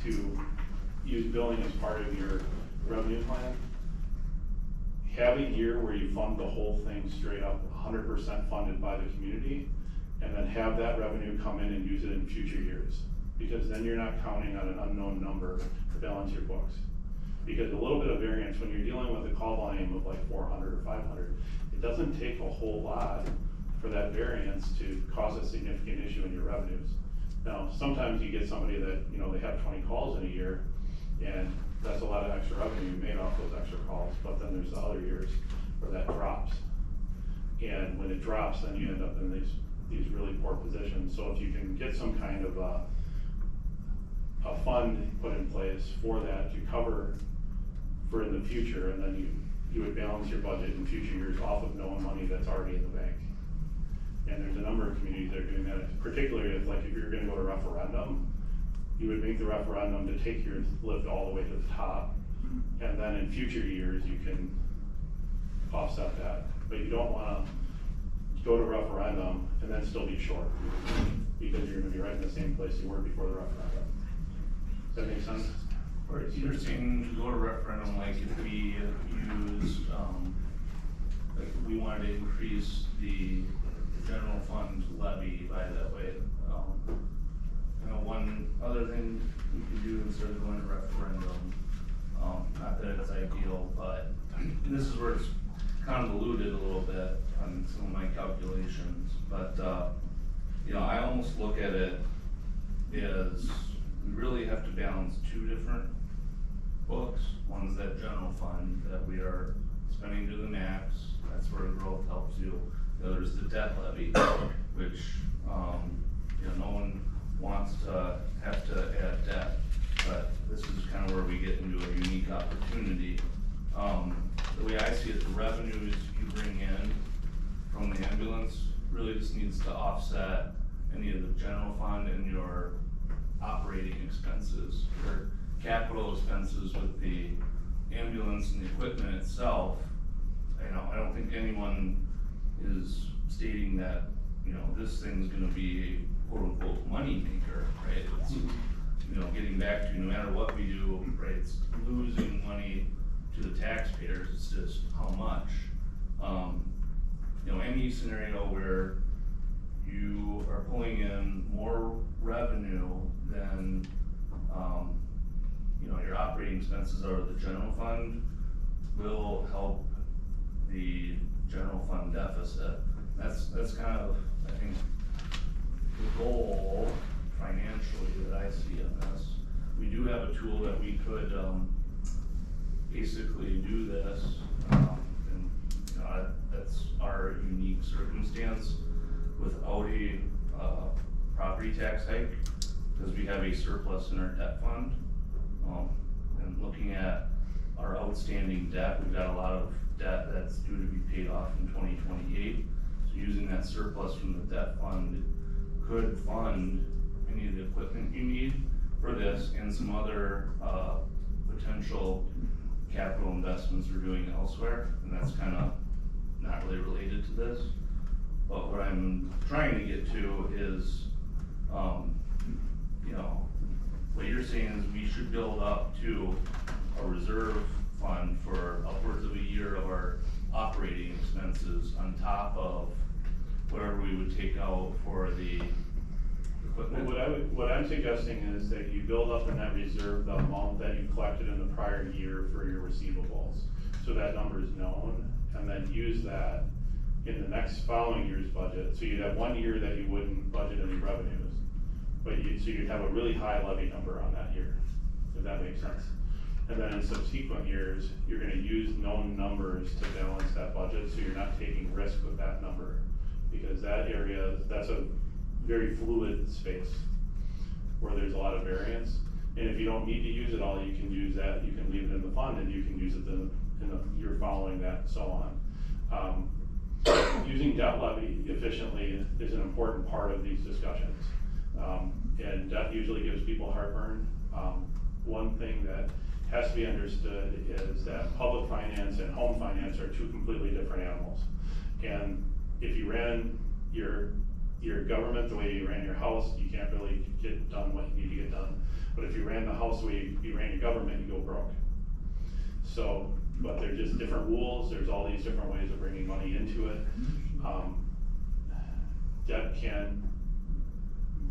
to use billing as part of your revenue plan, have a year where you fund the whole thing straight up, 100% funded by the community, and then have that revenue come in and use it in future years. Because then you're not counting on an unknown number to balance your books. Because a little bit of variance, when you're dealing with a call volume of like 400 or 500, it doesn't take a whole lot for that variance to cause a significant issue in your revenues. Now, sometimes you get somebody that, you know, they have 20 calls in a year, and that's a lot of extra revenue you made off those extra calls, but then there's the other years where that drops. And when it drops, then you end up in these really poor positions. So if you can get some kind of a fund put in place for that to cover for in the future, and then you would balance your budget in future years off of known money that's already in the bank. And there's a number of communities that are doing that, particularly if you're gonna go to referendum, you would make the referendum to take your lift all the way to the top, and then in future years, you can offset that. But you don't wanna go to referendum and then still be short, because you're gonna be right in the same place you were before the referendum. Does that make sense? Right, you're saying to go to referendum, like if we use, like we wanted to increase the general fund levy by that way. You know, one other thing we could do instead of going to referendum, not that it's ideal, but this is where it's convoluted a little bit on some of my calculations, but, you know, I almost look at it as we really have to balance two different books. One's that general fund that we are spending to the max, that's where growth helps you. The other is the debt levy, which, you know, no one wants to have to add debt, but this is kind of where we get into a unique opportunity. The way I see it, the revenues you bring in from the ambulance really just needs to offset any of the general fund and your operating expenses, or capital expenses with the ambulance and the equipment itself. You know, I don't think anyone is stating that, you know, this thing's gonna be a quote unquote money maker, right? It's, you know, getting back to no matter what we do, right, it's losing money to the taxpayers, it's just how much. You know, any scenario where you are pulling in more revenue than, you know, your operating expenses out of the general fund will help the general fund deficit. That's kind of, I think, the goal financially that I see in this. We do have a tool that we could, basically do this, and, you know, that's our unique circumstance without a, property tax hike, because we have a surplus in our debt fund. And looking at our outstanding debt, we've got a lot of debt that's due to be paid off in 2028. So using that surplus from the debt fund could fund any of the equipment you need for this and some other, potential capital investments we're doing elsewhere, and that's kind of not really related to this. But what I'm trying to get to is, you know, what you're saying is we should build up to a reserve fund for upwards of a year of our operating expenses on top of whatever we would take out for the equipment. What I'm suggesting is that you build up in that reserve the amount that you collected in the prior year for your receivables. So that number is known, and then use that in the next following year's budget. So you'd have 1 year that you wouldn't budget any revenues, but so you'd have a really high levy number on that year, if that makes sense. And then in subsequent years, you're gonna use known numbers to balance that budget, so you're not taking risk with that number. Because that area, that's a very fluid space where there's a lot of variance. And if you don't need to use it all, you can use that, you can leave it in the fund, and you can use it in the year following that, and so on. Using debt levy efficiently is an important part of these discussions. And debt usually gives people heartburn. One thing that has to be understood is that public finance and home finance are two completely different animals. And if you ran your government the way you ran your house, you can't really get done what you need to get done. But if you ran the house the way you ran your government, you go broke. So, but they're just different rules, there's all these different ways of bringing money into it. Debt can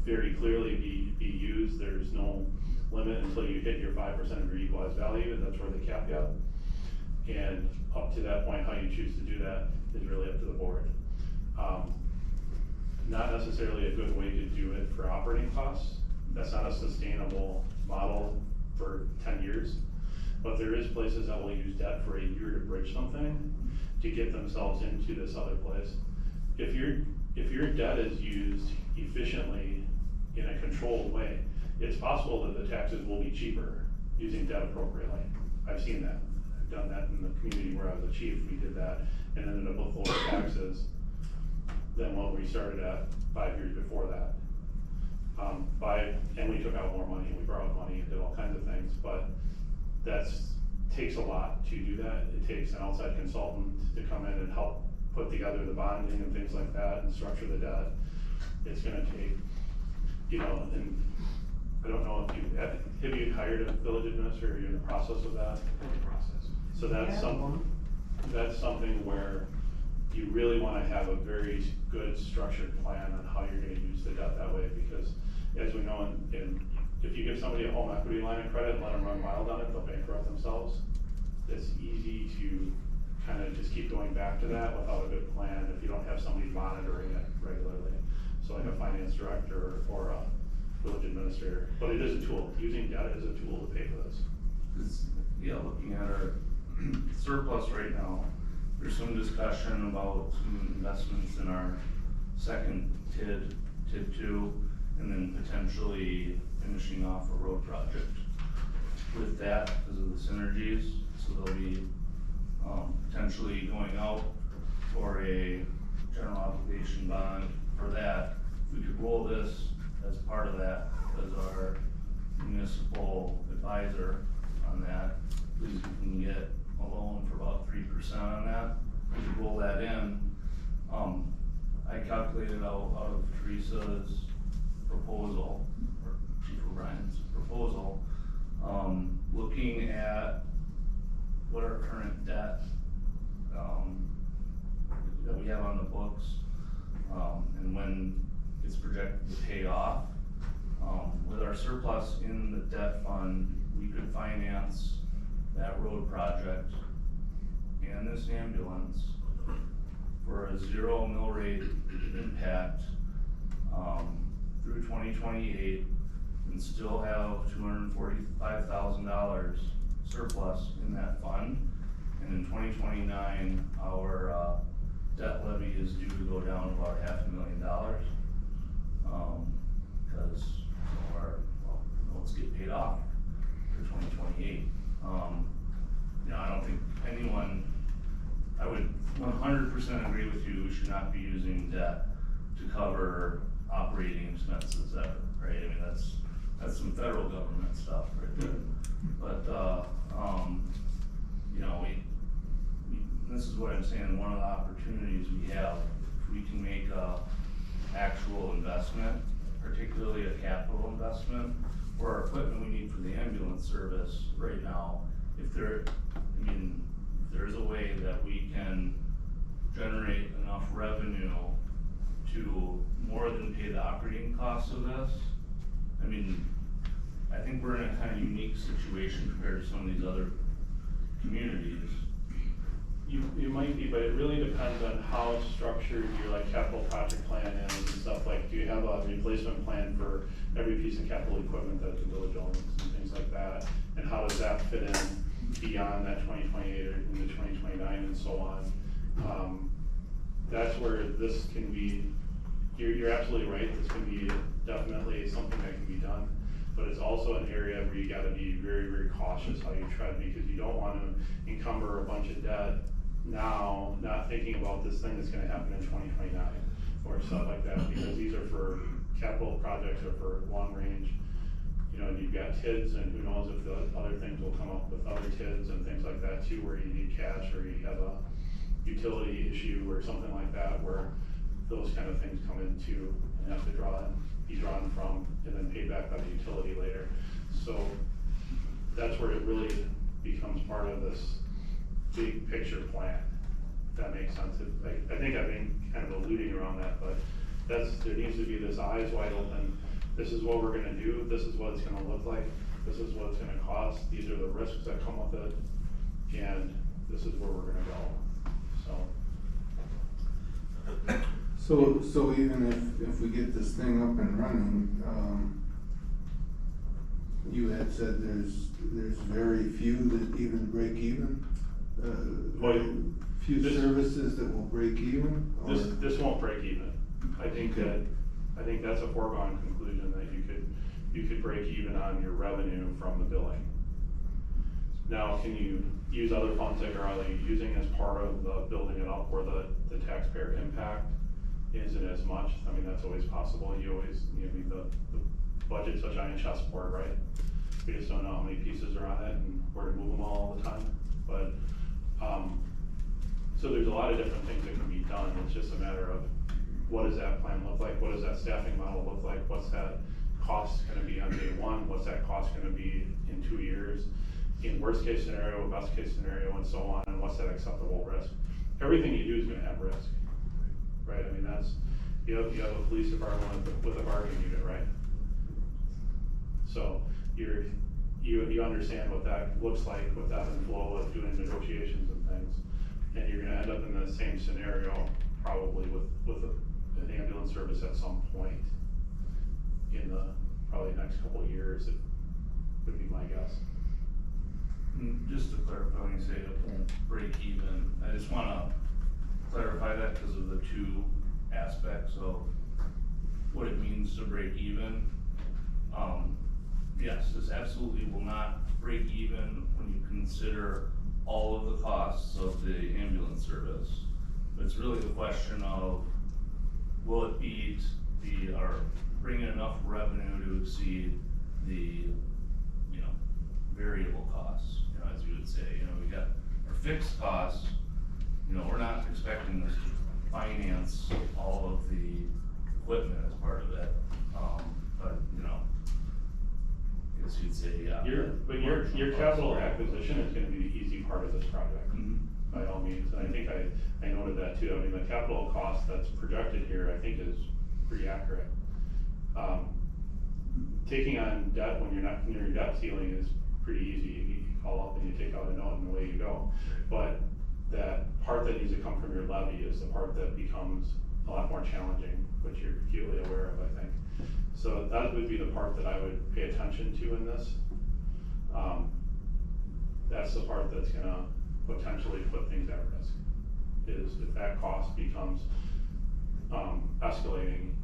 very clearly be used, there's no limit until you hit your 5% of your equalized value, and that's where they cap you up. And up to that point, how you choose to do that is really up to the board. Not necessarily a good way to do it for operating costs. That's not a sustainable model for 10 years. But there is places that will use debt for a year to bridge something to get themselves into this other place. If your debt is used efficiently in a controlled way, it's possible that the taxes will be cheaper using debt appropriately. I've seen that. I've done that in the community where I was a chief. We did that and ended up with lower taxes than what we started at 5 years before that. And we took out more money, we borrowed money and did all kinds of things, but takes a lot to do that. It takes an outside consultant to come in and help put together the bonding and things like that and structure the debt. It's gonna take, you know, and I don't know if have you hired a village administrator, are you in the process of that? So that's something where you really wanna have a very good structured plan on how you're gonna use the debt that way, because as we know, if you give somebody a home equity line of credit and let them run wild on it, they'll bankrupt themselves. It's easy to kind of just keep going back to that without a good plan if you don't have somebody monitoring it regularly. So like a finance director or a village administrator, but it is a tool. Using debt is a tool to pay for this. yeah, looking at our surplus right now, there's some discussion about some investments in our second TID 2, and then potentially finishing off a road project with that because of the synergies. So they'll be potentially going out for a general obligation bond for that. If we could roll this as part of that as our municipal advisor on that, please, we can get a loan for about 3% on that. We could roll that in. I calculated out of Teresa's proposal, or Chief O'Brien's proposal, looking at what our current debt that we have on the books, and when it's projected to pay off. With our surplus in the debt fund, we could finance that road project and this ambulance for a 0 mill rate impact through 2028, and still have $245,000 surplus in that fund. And in 2029, our debt levy is due to go down about $500,000, because our notes get paid off for 2028. I don't think anyone, I would 100% agree with you, we should not be using debt to cover operating expenses ever, right? I mean, that's some federal government stuff right there. But, this is what I'm saying, one of the opportunities we have, if we can make a actual investment, particularly a capital investment, for our equipment we need for the ambulance service right now, if there's a way that we can generate enough revenue to more than pay the operating costs of this, I think we're in a kind of unique situation compared to some of these other communities. You might be, but it really depends on how structured your capital project plan is and stuff. Like, do you have a replacement plan for every piece of capital equipment that the village owns and things like that? And how does that fit in beyond that 2028 or into 2029 and so on? That's where this can be, you're absolutely right, this can be definitely something that can be done. But it's also an area where you gotta be very, very cautious how you tread, because you don't wanna encumber a bunch of debt now, not thinking about this thing that's gonna happen in 2029 or stuff like that, because these are for capital projects or for long range. And you've got TIDs, and who knows if the other things will come up with other TIDs and things like that too, where you need cash or you have a utility issue or something like that, where those kind of things come into and have to be drawn from and then paid back by the utility later. So that's where it really becomes part of this big picture plan, if that makes sense. I think I've been kind of alluding around that, but there needs to be this eyes wide open. This is what we're gonna do, this is what it's gonna look like, this is what it's gonna cost, these are the risks that come with it, and this is where we're gonna go, So even if we get this thing up and running, you had said there's very few that even break even? Few services that will break even? This won't break even. I think that's a foregone conclusion, that you could break even on your revenue from the billing. Now, can you use other funds that you're already using as part of the building it up, where the taxpayer impact isn't as much? That's always possible. The budget's a giant chessboard, right? We just don't know how many pieces are on it and where to move them all the time. But, so there's a lot of different things that can be done. It's just a matter of, what does that plan look like? What does that staffing model look like? What's that cost gonna be on day one? What's that cost gonna be in 2 years? In worst case scenario, best case scenario, and so on, and what's that acceptable risk? Everything you do is gonna have risk, right? You have a police department with a bargaining unit, right? So you understand what that looks like with that and flow of doing negotiations and things. And you're gonna end up in the same scenario probably with an ambulance service at some point in the probably next couple of years, it would be my guess. Just to clarify, when you say it won't break even, I just wanna clarify that because of the two aspects of what it means to break even. Yes, this absolutely will not break even when you consider all of the costs of the ambulance service. But it's really the question of, will it beat or bring in enough revenue to exceed the, variable costs, as you would say, we got our fixed costs, we're not expecting this to finance all of the equipment as part of it, but, I guess you'd say, yeah. Your capital acquisition is gonna be the easy part of this project, by all means, and I think I noted that too. I mean, the capital cost that's projected here, I think is pretty accurate. Taking on debt when you're not near your debt ceiling is pretty easy. You call up and you take out a note and away you go. But that part that needs to come from your levy is the part that becomes a lot more challenging, which you're acutely aware of, I think. So that would be the part that I would pay attention to in this. That's the part that's gonna potentially put things at risk, is if that cost becomes escalating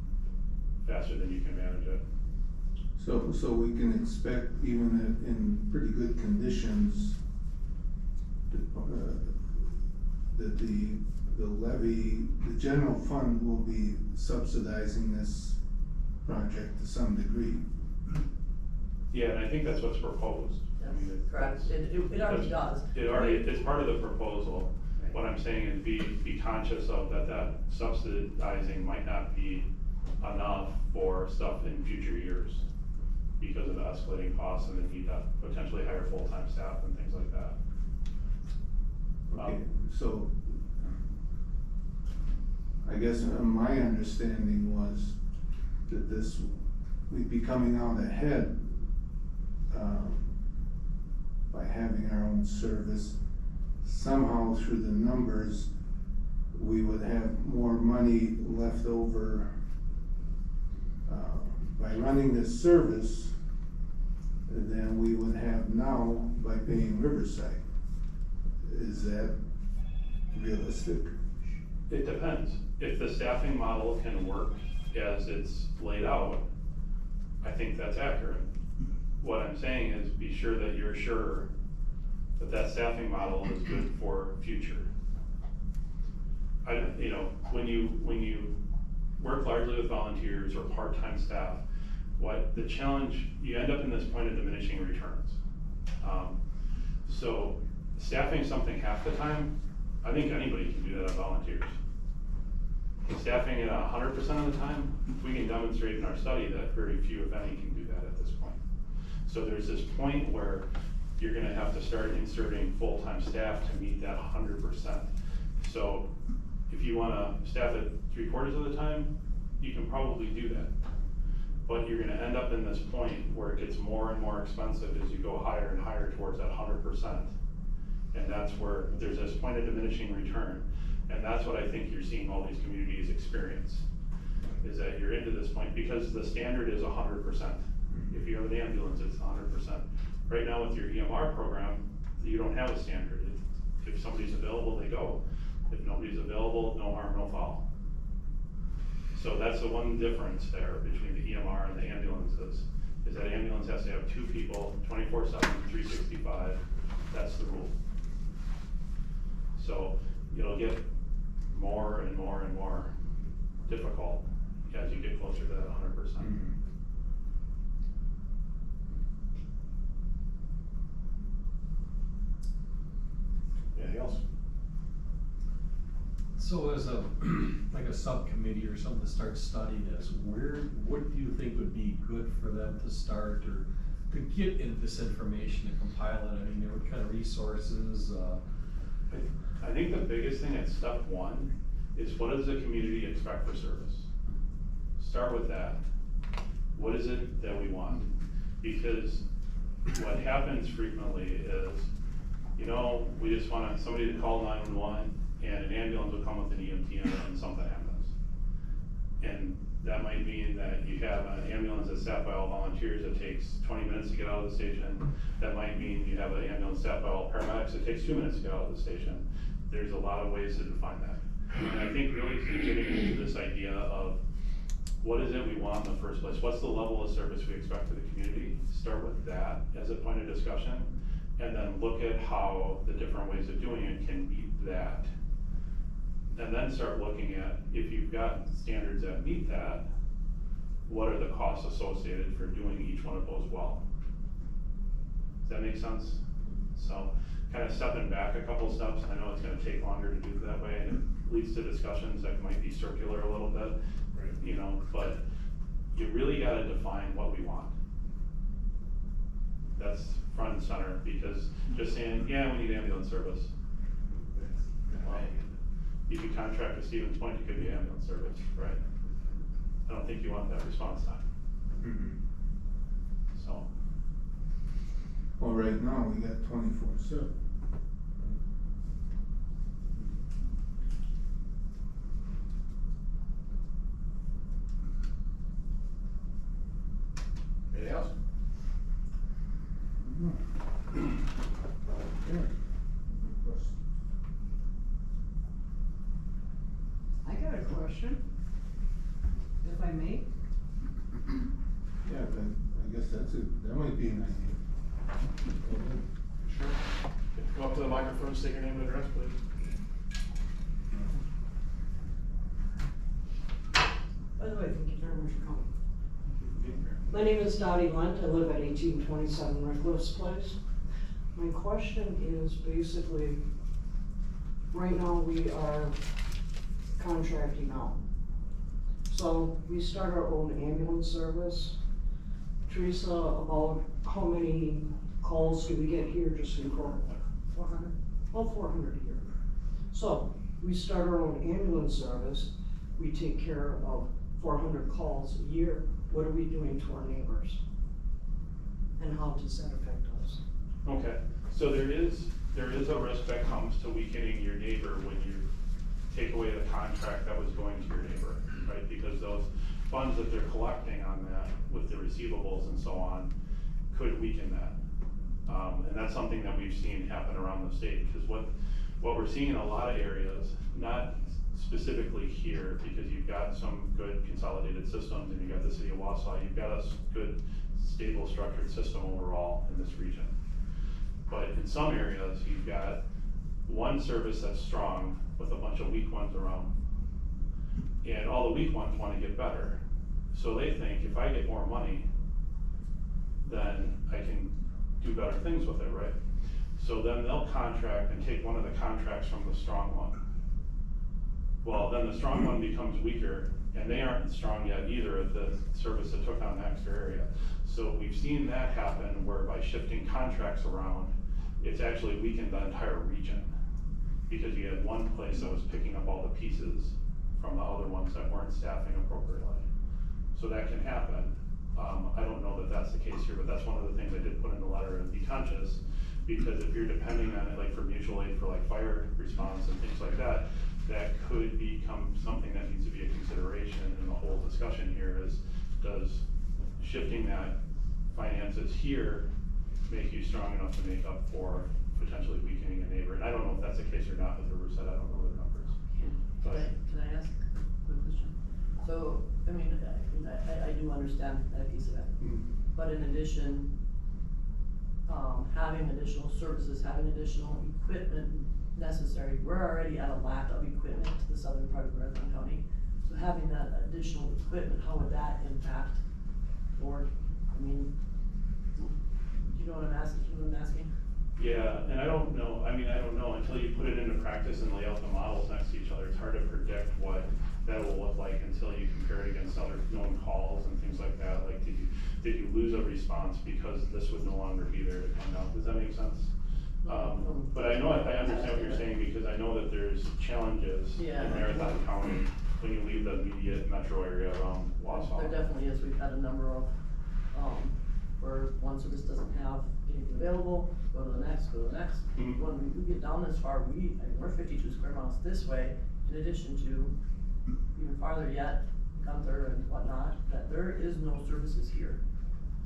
faster than you can manage it. So we can expect, even in pretty good conditions, that the levy, the general fund will be subsidizing this project to some degree. Yeah, and I think that's what's proposed. I mean, Correct, it already does. It's part of the proposal. What I'm saying is be conscious of that subsidizing might not be enough for stuff in future years because of the escalating costs and the need to potentially hire full-time staff and things like that. Okay, so I guess my understanding was that this, we'd be coming out ahead by having our own service. Somehow through the numbers, we would have more money left over by running this service than we would have now by paying Riverside. Is that realistic? It depends. If the staffing model can work as it's laid out, I think that's accurate. What I'm saying is be sure that you're sure that staffing model is good for future. When you work largely with volunteers or part-time staff, what the challenge, you end up in this point of diminishing returns. So staffing something half the time, I think anybody can do that on volunteers. Staffing it 100% of the time, we can demonstrate in our study that very few, if any, can do that at this point. So there's this point where you're gonna have to start inserting full-time staff to meet that 100%. So if you wanna staff it 3/4 of the time, you can probably do that. But you're gonna end up in this point where it gets more and more expensive as you go higher and higher towards that 100%. And that's where there's this point of diminishing return. And that's what I think you're seeing all these communities experience, is that you're into this point because the standard is 100%. If you have an ambulance, it's 100%. Right now with your EMR program, you don't have a standard. If somebody's available, they go. If nobody's available, no harm, no foul. So that's the one difference there between the EMR and the ambulances, is that ambulance has to have 2 people, 24/7, 365, that's the rule. So it'll get more and more and more difficult as you get closer to that 100%. Anything else? So as like a subcommittee or something to start studying this, what do you think would be good for them to start or to get into this information and compile it? I mean, what kind of resources? I think the biggest thing at step 1 is, what does the community expect for service? Start with that. What is it that we want? Because what happens frequently is, we just want somebody to call 911 and an ambulance will come with an EMT and something happens. And That might mean that you have an ambulance that's staffed by all volunteers that takes 20 minutes to get out of the station. That might mean you have an ambulance staffed by all paramedics that takes 2 minutes to get out of the station. There's a lot of ways to define that. And I think really getting into this idea of what is it we want in the first place? What's the level of service we expect for the community? Start with that as a point of discussion, and then look at how the different ways of doing it can meet that. And then start looking at, if you've got standards that meet that, what are the costs associated for doing each one of those well? Does that make sense? So, kind of stepping back a couple steps, I know it's gonna take longer to do it that way, and it leads to discussions that might be circular a little bit, you know, but you really gotta define what we want. That's front and center, because just saying, yeah, we need ambulance service. Well, you could contract with Stevens Point, it could be ambulance service, right? I don't think you want that response time. So. Well, right now, we got 24/7. Anything else? I got a question, if I may. Yeah, then, I guess that might be an idea. Sure. Come up to the microphone, state your name and address, please. By the way, thank you very much for coming. My name is Dottie Lent, I live at 1827 Rickliffs Place. My question is basically, right now we are contracting out. So we start our own ambulance service. Teresa, about how many calls do we get here just in Kronenwetter? 400? About 400 a year. So we start our own ambulance service, we take care of 400 calls a year. What are we doing to our neighbors? And how does that affect us? Okay, so there is a risk that comes to weakening your neighbor when you take away the contract that was going to your neighbor, right? Because those funds that they're collecting on that with the receivables and so on could weaken that. And that's something that we've seen happen around the state, because what we're seeing in a lot of areas, not specifically here, because you've got some good consolidated systems and you've got the city of Wausau, you've got a good, stable, structured system overall in this region. But in some areas, you've got one service that's strong with a bunch of weak ones around. And all the weak ones want to get better. So they think, if I get more money, then I can do better things with it, right? So then they'll contract and take one of the contracts from the strong one. Well, then the strong one becomes weaker, and they aren't strong yet either at the service that took on the extra area. So we've seen that happen where by shifting contracts around, it's actually weakened the entire region. Because you had one place that was picking up all the pieces from the other ones that weren't staffing appropriately. So that can happen. I don't know that that's the case here, but that's one of the things I did put in the letter, and be conscious, because if you're depending on it, like for mutual aid for like fire response and things like that, that could become something that needs to be a consideration in the whole discussion here is, does shifting that finances here make you strong enough to make up for potentially weakening a neighbor? And I don't know if that's the case or not with Riverside, I don't know the numbers. Can I ask a quick question? So, I mean, I do understand that piece of it. But in addition, having additional services, having additional equipment necessary, we're already at a lack of equipment to the southern part of Riverside County. So having that additional equipment, how would that impact board? I mean, do you know what I'm asking? Yeah, and I don't know until you put it into practice and lay out the models next to each other. It's hard to predict what that will look like until you compare it against other known calls and things like that. Like, did you lose a response because this would no longer be there to come down? Does that make sense? But I understand what you're saying, because I know that there's challenges in Marathon County when you leave the immediate metro area around Wausau. There definitely is. We've had a number of, where one service doesn't have anything available, go to the next. Mm-hmm. When we get down this far, we're 52 square miles this way, in addition to even farther yet, Gunther and whatnot, that there is no services here.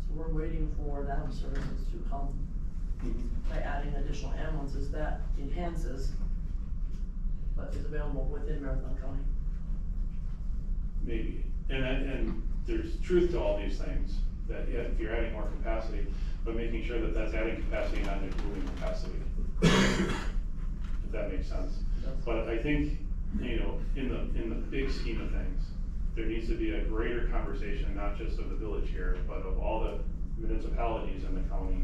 So we're waiting for them services to come by adding additional ambulances that enhances what is available within Marathon County. Maybe, and there's truth to all these things, that yeah, if you're adding more capacity, but making sure that that's adding capacity, not improving capacity. If that makes sense. But I think, you know, in the big scheme of things, there needs to be a greater conversation, not just of the village here, but of all the municipalities in the county,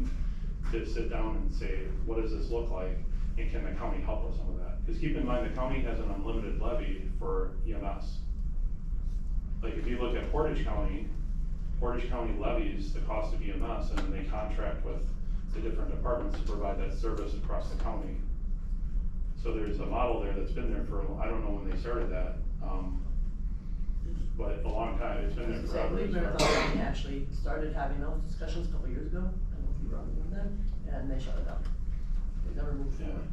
to sit down and say, what does this look like, and can the county help with some of that? Because keep in mind, the county has an unlimited levy for EMS. Like if you look at Portage County levies the cost of EMS, and then they contract with the different departments to provide that service across the county. So there's a model there that's been there for, I don't know when they started that, but a long time, it's been there I forever. believe Marathon County actually started having those discussions a couple years ago, I don't know if you were on with them, and they shut it down. They never moved Yeah. forward.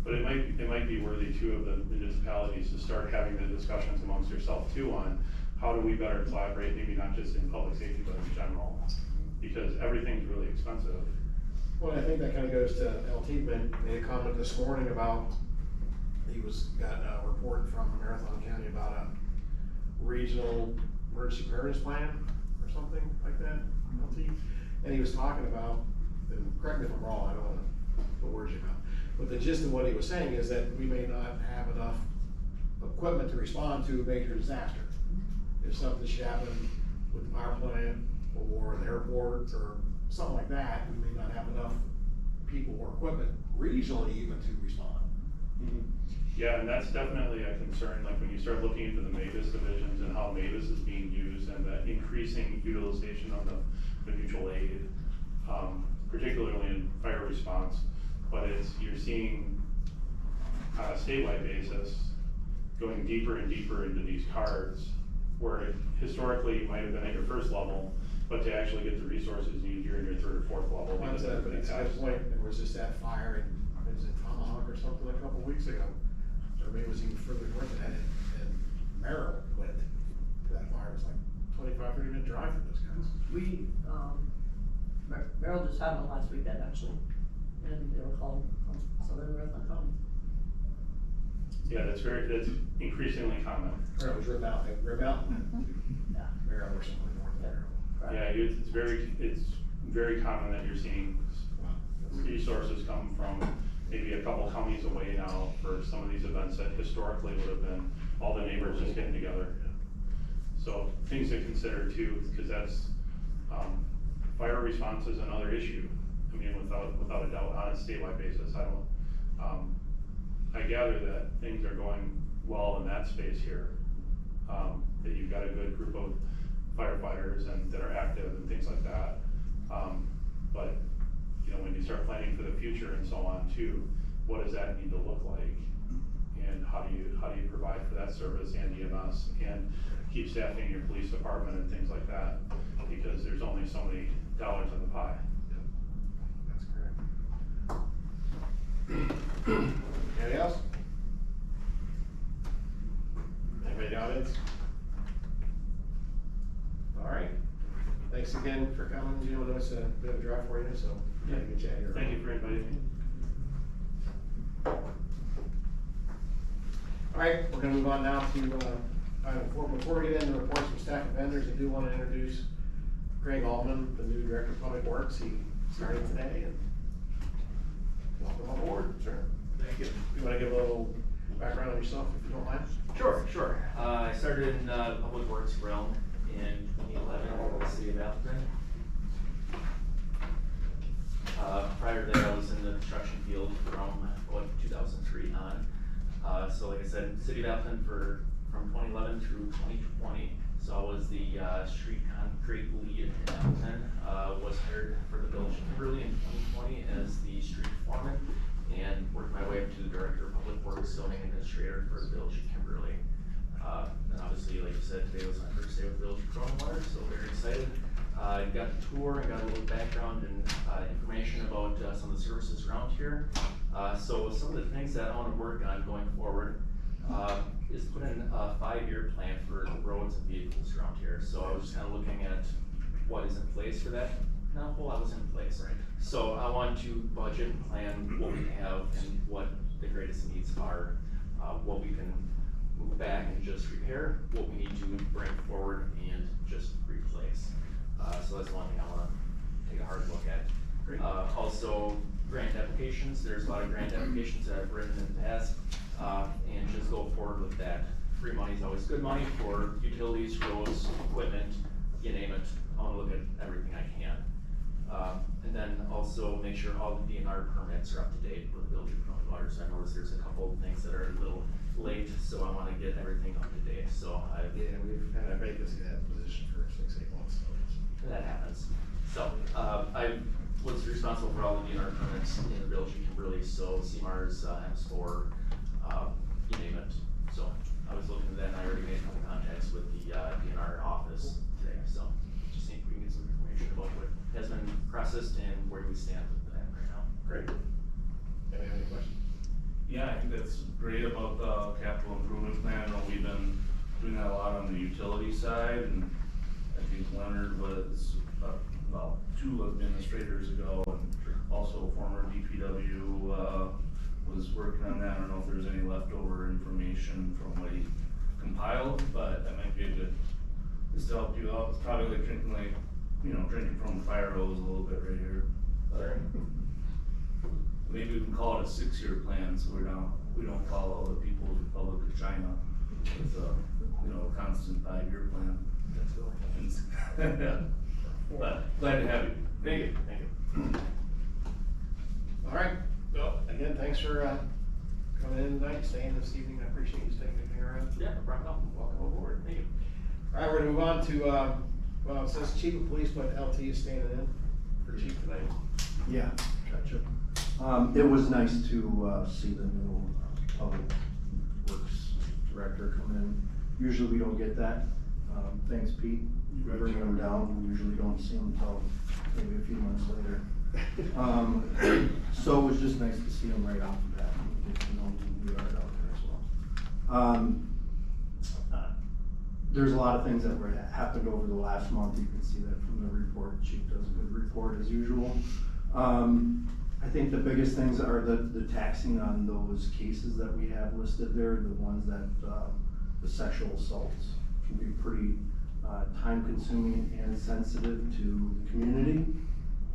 But it might be worthy too of the municipalities to start having the discussions amongst yourself too on how do we better collaborate, maybe not just in public safety, but in general, because everything's really expensive. Well, I think that kind of goes to LT made a comment this morning about, got a report from Marathon County about a regional emergency preparedness plan or something like that, LT. And he was talking about, and correct me if I'm wrong, I don't wanna put words in your mouth, but the gist of what he was saying is that we may not have enough equipment to respond to a major disaster. If something should happen with the power plant or the airport or something like that, we may not have enough people or equipment regionally even to respond. Yeah, and that's definitely a concern, like when you start looking into the MAVIS divisions and how MAVIS is being used and the increasing utilization of the mutual aid, particularly in fire response, but you're seeing on a statewide basis, going deeper and deeper into these cards, where historically you might have been at your first level, but to actually get the resources you need, you're in your third or fourth level. That's a good point. There was just that fire in, was it Tomahawk or something a couple weeks ago? Or maybe it was even further north than that, and Merrill went to that fire. It was like 25, 30-minute drive for those guys. We, Merrill just had one last weekend actually, and they were called from Southern Marathon County. Yeah, that's increasingly common. Or it was Rib Mountain, Yeah. Merrill or something north of Merrill. Correct. Yeah, it's very common that you're seeing Wow. resources come from maybe a couple counties away now for some of these events that historically would have been all the neighbors just getting together. So things to consider too, because that's, fire response is another issue. I mean, without a doubt, on a statewide basis, I gather that things are going well in that space here. That you've got a good group of firefighters and that are active and things like that. But you know, when you start planning for the future and so on too, what does that need to look like? And how do you provide for that service and EMS and keep staffing your police department and things like that? Because there's only so many dollars in the pie. That's correct. Anything else? Anybody in the audience? All right. Thanks again for coming. You know, it's a bit of a drive for you, so yeah, you can chat here. Thank you for inviting me. All right, we're gonna move on now to, item 4. Before we get into reports from staff and vendors, I do want to introduce Greg Altman, the new Director of Public Works. He started today, and welcome on board, sir. Thank you. You wanna give a little background on yourself, if you don't mind? Sure. I started in the public works realm in 2011 in the city of Appleton. Prior to that, I was in the construction field from 2003 on. So like I said, city of Appleton from 2011 through 2020. So I was the street concrete lead in Appleton. Was hired for the village of Kimberly in 2020 as the street foreman, and worked my way up to the director of public works, zoning administrator for the village of Kimberly. And obviously, like you said, today was my first day with the village of Kronenwetter, so very excited. Got the tour and got a little background and information about some of the services around here. So some of the things that I want to work on going forward, is put in a 5-year plan for roads and vehicles around here. So I was just kind of looking at what is in place for that. Not a whole lot was in place. Right. So I want to budget and plan what we have and what the greatest needs are, what we can move back and just repair, what we need to bring forward and just replace. So that's one thing I wanna take a hard look at. Great. Also, grant applications, there's a lot of grant applications that I've written in the past, and just go forward with that. Free money is always good money for utilities, roads, equipment, you name it. I wanna look at everything I can. And then also make sure all the DNR permits are up to date with the village of Kronenwetter. So I noticed there's a couple of things that are a little late, so I wanna get everything up to date, so Yeah, we've had a vacancy in that position for 6-8 months, so. that happens. So, I was responsible for all the DNR permits in the village of Kimberly, so CMARS, M4, you name it. So I was looking at that and I already made a couple contacts with the DNR office today, so just see if we can get some information about what has been processed and where we stand with that right now. Great. Anybody have any questions? Yeah, I think that's great about the capital improvement plan. I know we've been doing that a lot on the utility side, and I think Leonard was, about 2 administrators ago, and also former DPW, was working on that. I don't know if there's any leftover information from what he compiled, but that might be a good, just to help you out. It's probably like drinking from a fire hose a little bit right here. Maybe we can call it a 6-year plan, so we don't follow the People's Republic of China with a constant 5-year plan. That's cool. Yeah. But glad to have you. Thank you, thank you. All right, well, again, thanks for, coming in tonight, staying this evening. I appreciate you staying with me around. Yeah, no problem at all. Welcome aboard. Thank you. All right, we're gonna move on to, well, it says chief of police, but LT is standing in for chief tonight. Yeah, gotcha. It was nice to, see the new public works director come in. Usually we don't get that. Thanks, Pete, for bringing him down. We usually don't see him until maybe a few months later. So it was just nice to see him right off the bat and get to know who we are out there as well. There's a lot of things that happened over the last month. You can see that from the report. Chief does a good report as usual. I think the biggest things are the taxing on those cases that we have listed there, the ones that, the sexual assaults can be pretty, time consuming and sensitive to the community.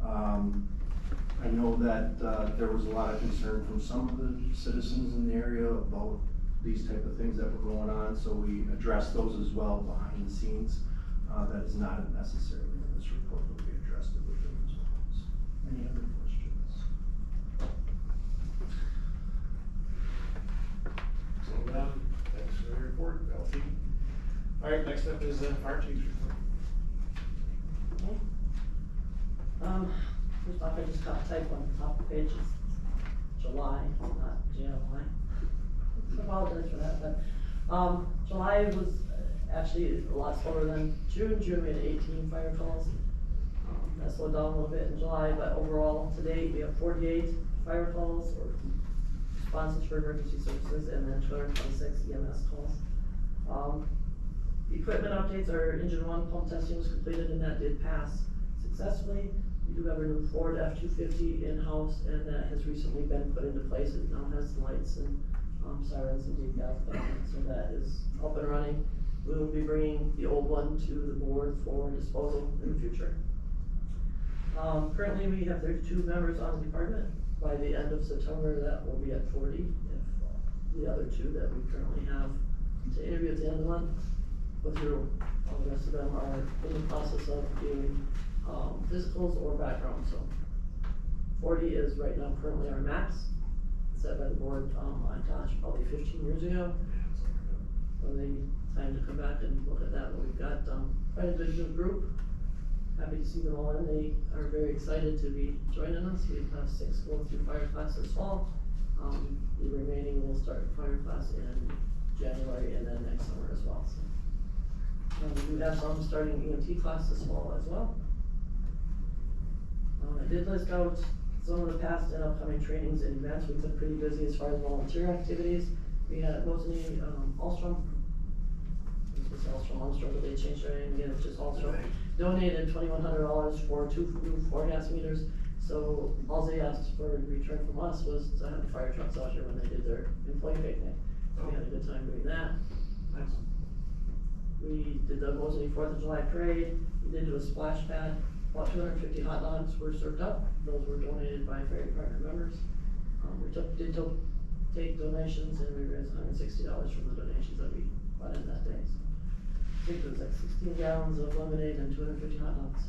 I know that, there was a lot of concern from some of the citizens in the area about these type of things that were going on, so we addressed those as well behind the scenes. That is not necessarily in this report, but we addressed it with them as well. Any other questions? So, thanks for the report, LT. All right, next up is, fire chief's report. Okay. First off, I just got a typo on the top of the page, it's July, not JLY. I apologize for that, but, July was actually a lot slower than June. June we had 18 fire calls. That slowed down a little bit in July, but overall, to date, we have 48 fire calls or responses for emergency services, and then 226 EMS calls. Equipment updates, our engine 1 pump testing was completed, and that did pass successfully. We do have a new Ford F-250 in-house, and that has recently been put into place. It now has lights and sirens and decals, so that is up and running. We will be bringing the old one to the board for disposal in the future. Currently, we have 32 members on the department. By the end of September, that will be at 40. If the other 2 that we currently have to interview at the end of the month go through, all the rest of them are in the process of doing physicals or background. So 40 is right now currently our max, set by the board, gosh, probably 15 years ago. When they time to come back and look at that, but we've got quite a good new group. Happy to see them all in. They are very excited to be joining us. We have 6 going through fire class this fall. The remaining will start fire class in January and then next summer as well. So, we do have some starting EMT class this fall as well. I did list out some of the past and upcoming trainings and events. We've been pretty busy as far as volunteer activities. We had Mosney, Alstrom. This was Alstrom, but they changed their name again, it's just Alstrom. Donated $2,100 for 2 new 4-gas meters. So all they asked for in return from us was to have the fire trucks out here when they did their employee picnic. So we had a good time doing that. Nice. We did the Mosney 4th of July parade. We did do a splash pad. About 250 hot dogs were served up. Those were donated by fire department members. We take donations, and we raised $160 from the donations that we brought in that day. So I think it was like 16 gallons of lemonade and 250 hot dogs.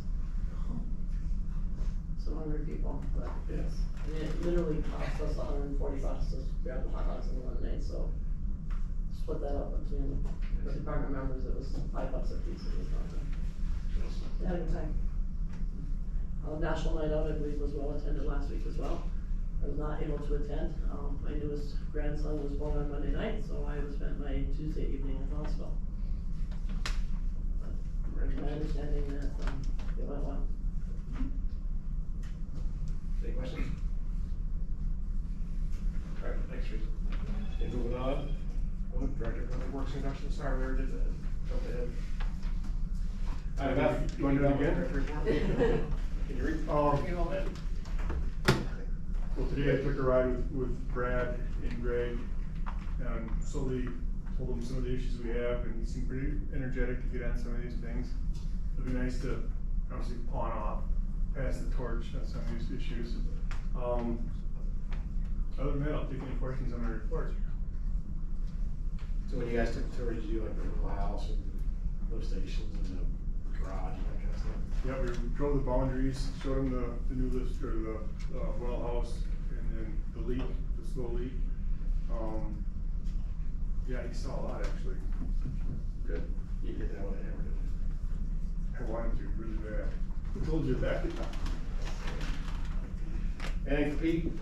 Some hungry people, but yes, I mean, it literally cost us $140 to grab the hot dogs and the lemonade, so split that up between the department members, it was $5 a piece, it was nothing. They had a good time. National Night Out, I believe, was well attended last week as well. I was not able to attend, my newest grandson was born on Monday night, so I spent my Tuesday evening in the hospital. But my understanding that, it went well. Any questions? Alright, next week. Okay, moving on. Director of Public Works Introduction, sorry, we already did that. Jump ahead. Item F. You want to do it again? Director report. Can you read? All that? Well, today I took a ride with Brad and Greg, and slowly told him some of the issues we have, and he seemed pretty energetic to get on some of these things. It'd be nice to obviously pawn off, pass the torch on some of these issues. Other than that, I'll take any questions on my reports. So when you guys took the tour, did you do like the little house and lift stations and the garage and that kind of stuff? Yeah, we drove the boundaries, showed him the new list, or the well house, and then the leak, the slow leak. Yeah, he saw a lot actually. Good. You did that one, I never did. I wanted to really bad. Who told you that? Anything for Pete?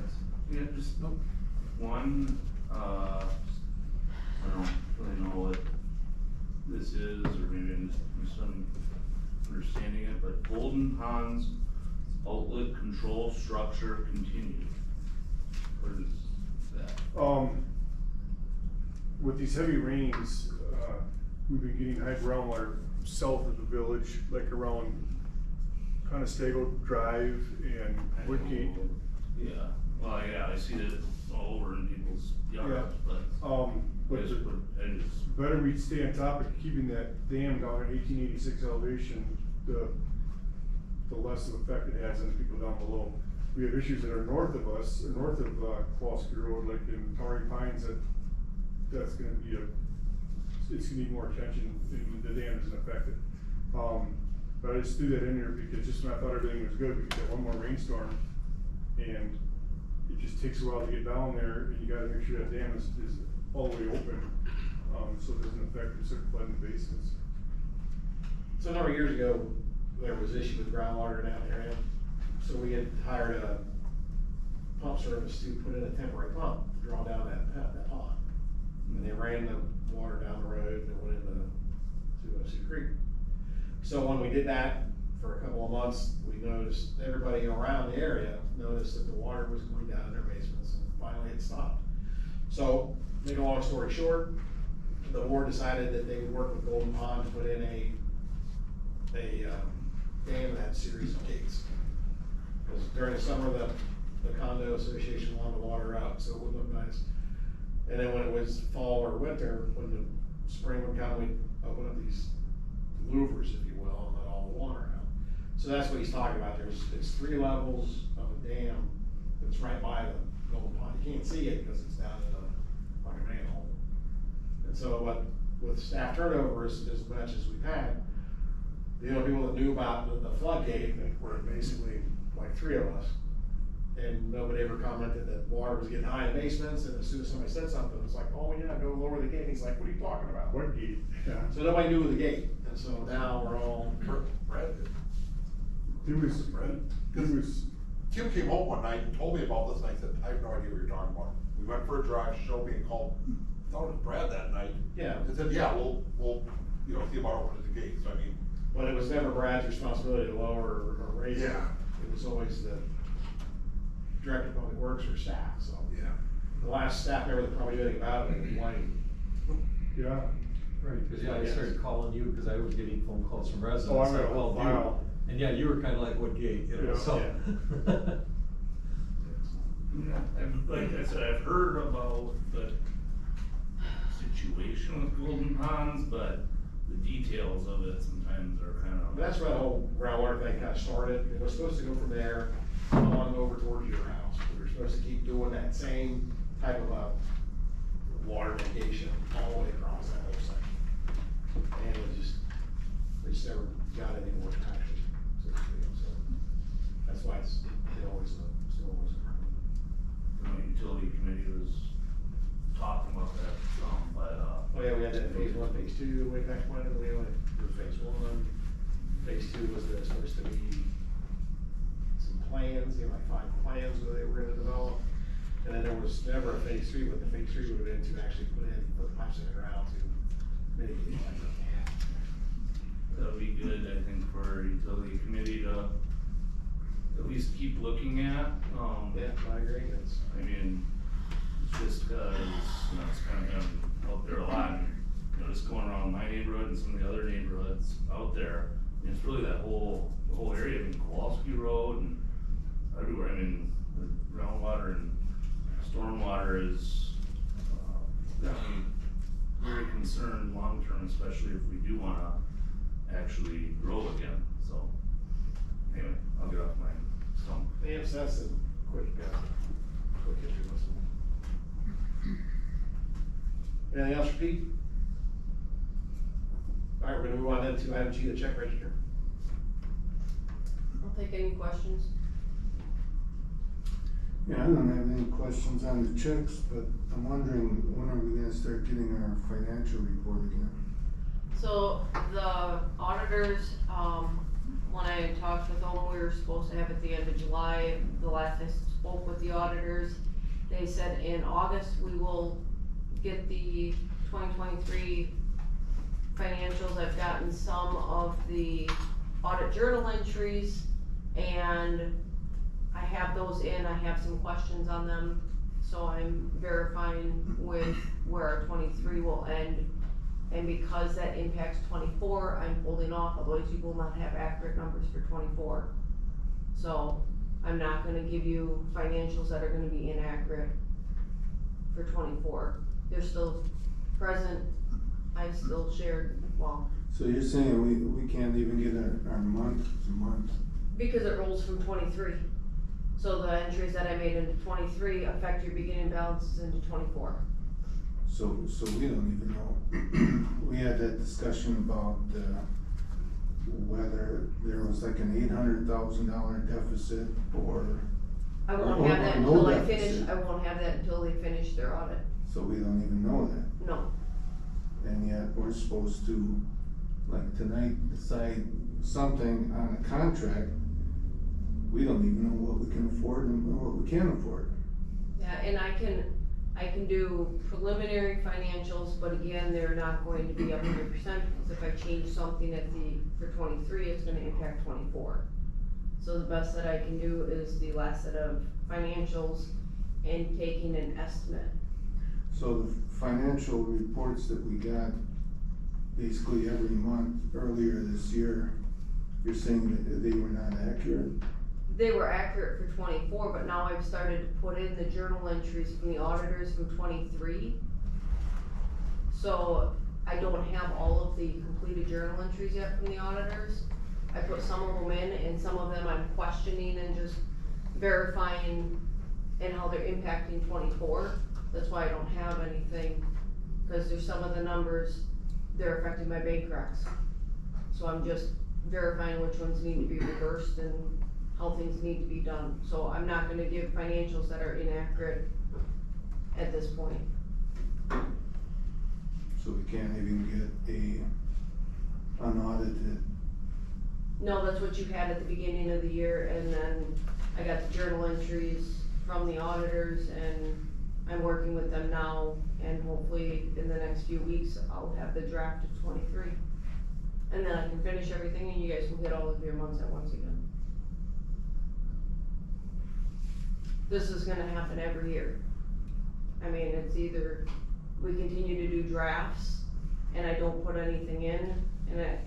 Yeah, just one, I don't really know what this is, or maybe I'm just misunderstanding it, but Golden Pond's outlet control structure continued. What is that? With these heavy rains, we've been getting high groundwater south of the village, like around Conestoga Drive and Woodgate. Yeah, well, yeah, I see it all over in people's yards, but. But the better we stay on top of keeping that dam down at 1886 elevation, the less of effect it has on the people down below. We have issues that are north of us, or north of Kowalski Road, like in Torrey Pines, that's gonna be it's gonna need more attention, and the dam isn't affected. But I just threw that in there because just when I thought everything was good, we could get one more rainstorm, and it just takes a while to get down there, and you gotta make sure that dam is all the way open, so it doesn't affect the certain flooding basements. So a number of years ago, there was issue with groundwater in that area, so we had hired a pump service to put in a temporary pump to draw down that pond. And they ran the water down the road and it went into Sioux Creek. So when we did that for a couple of months, we noticed, everybody around the area noticed that the water was going down in their basements, and finally it stopped. So, make a long story short, the board decided that they would work with Golden Pond to put in a dam that had a series of gates. Because during the summer, the condo association wanted the water out, so it would look nice. And then when it was fall or winter, when the spring would come, we'd open up these louvers, if you will, and let all the water out. So that's what he's talking about. It's 3 levels of a dam that's right by the Golden Pond. You can't see it because it's down in like a manhole. And so with staff turnover as much as we've had, the only people that knew about the floodgate were basically like 3 of us. And nobody ever commented that water was getting high in basements, and as soon as somebody said something, it's like, oh yeah, go lower the gate. And he's like, what are you talking about? What gate? Yeah. So nobody knew the gate, and so now we're all. Tim came home one night and told me about this, and I said, I have no idea what you're talking about. We went for a drive, showed me, and called, I thought it was Brad that night. Yeah. And said, yeah, we'll, see about opening the gates, I mean. But it was never Brad's responsibility to lower or raise it. Yeah. It was always the director of public works or staff, so. Yeah. the last staff member that probably knew anything about it, was Wayne. Yeah. Right, cause yeah, I started calling you, cause I was getting phone calls from residents. Oh, I got a I whole called you. file. And yeah, you were kinda like, what gate, you know, Yeah. so. Like I said, I've heard about the situation with Golden Ponds, but the details of it sometimes are kind of. That's where the whole groundwater thing kinda started. It was supposed to go from there on over towards your house. We were supposed to keep doing that same type of water mitigation all the way across that whole section. And it just, we just never got any more traction, so to speak. So that's why it's always still always a problem. You know, utility committee was talking about that some, but, Oh yeah, we had that phase one, phase two, way back when, we only, it was phase one. Phase two was supposed to be some plans, like 5 plans that they were gonna develop. And then there was never a phase three, but the phase three would have been to actually put the pipes in the ground to mitigate like that. that would be good, I think, for utility committee to at least keep looking at. Yeah, I agree, that's. I mean, it's just cause, you know, it's kind of been out there a lot, and, you know, just going around my neighborhood and some of the other neighborhoods out there. I mean, it's really the whole area, I mean, Kowalski Road and everywhere, I mean, the groundwater and stormwater is, definitely very concerned long-term, especially if we do wanna actually grow again, so. Anyway, I'll get off my stump. Yeah, so that's a quick history lesson. Anything else for Pete? All right, we're gonna move on then to item G, the check register. I'll take any questions. Yeah, I don't have any questions on the checks, but I'm wondering, when are we gonna start getting our financial report again? So the auditors, when I talked with them, we were supposed to have at the end of July. The last I spoke with the auditors, they said in August we will get the 2023 financials. I've gotten some of the audit journal entries and I have those in. I have some questions on them, so I'm verifying with where our 23 will end. And because that impacts 24, I'm holding off, otherwise you will not have accurate numbers for 24. So I'm not gonna give you financials that are gonna be inaccurate for 24. They're still present. I still shared, well, So you're saying we can't even get our month to month? because it rolls from 23. So the entries that I made into 23 affect your beginning balances into 24. So we don't even know. We had that discussion about, whether there was like an $800,000 deficit or. I won't or have that no until I deficit. finish, I won't have that until they finish their audit. So we don't even know that, No. and yet we're supposed to, like tonight, decide something on a contract. We don't even know what we can afford and what we can't afford. Yeah, and I can do preliminary financials, but again, they're not going to be 100%, because if I change something for 23, it's gonna impact 24. So the best that I can do is the last set of financials and taking an estimate. So the financial reports that we got basically every month earlier this year, you're saying that they were not accurate? They were accurate for 24, but now I've started to put in the journal entries from the auditors from 23. So I don't have all of the completed journal entries yet from the auditors. I put some of them in, and some of them I'm questioning and just verifying and how they're impacting 24. That's why I don't have anything, because there's some of the numbers, they're affecting my bank recs. So I'm just verifying which ones need to be reversed and how things need to be done. So I'm not gonna give financials that are inaccurate at this point. So we can't even get unaudited? No, that's what you had at the beginning of the year, and then I got the journal entries from the auditors, and I'm working with them now, and hopefully in the next few weeks, I'll have the draft of 23. And then I can finish everything, and you guys will get all of your months at once again. This is gonna happen every year. I mean, it's either we continue to do drafts and I don't put anything in, and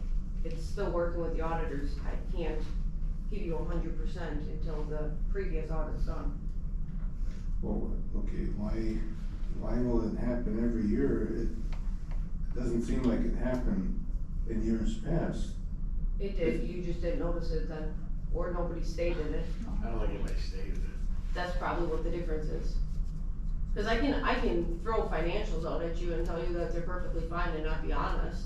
it's still working with the auditors. I can't give you 100% until the previous audit's done. Well, okay, why will it happen every year? It doesn't seem like it happened in years past. It did, you just didn't notice it then, or nobody stated it. I don't think anybody stated it. That's probably what the difference is. Cause I can throw financials out at you and tell you that they're perfectly fine and not be honest.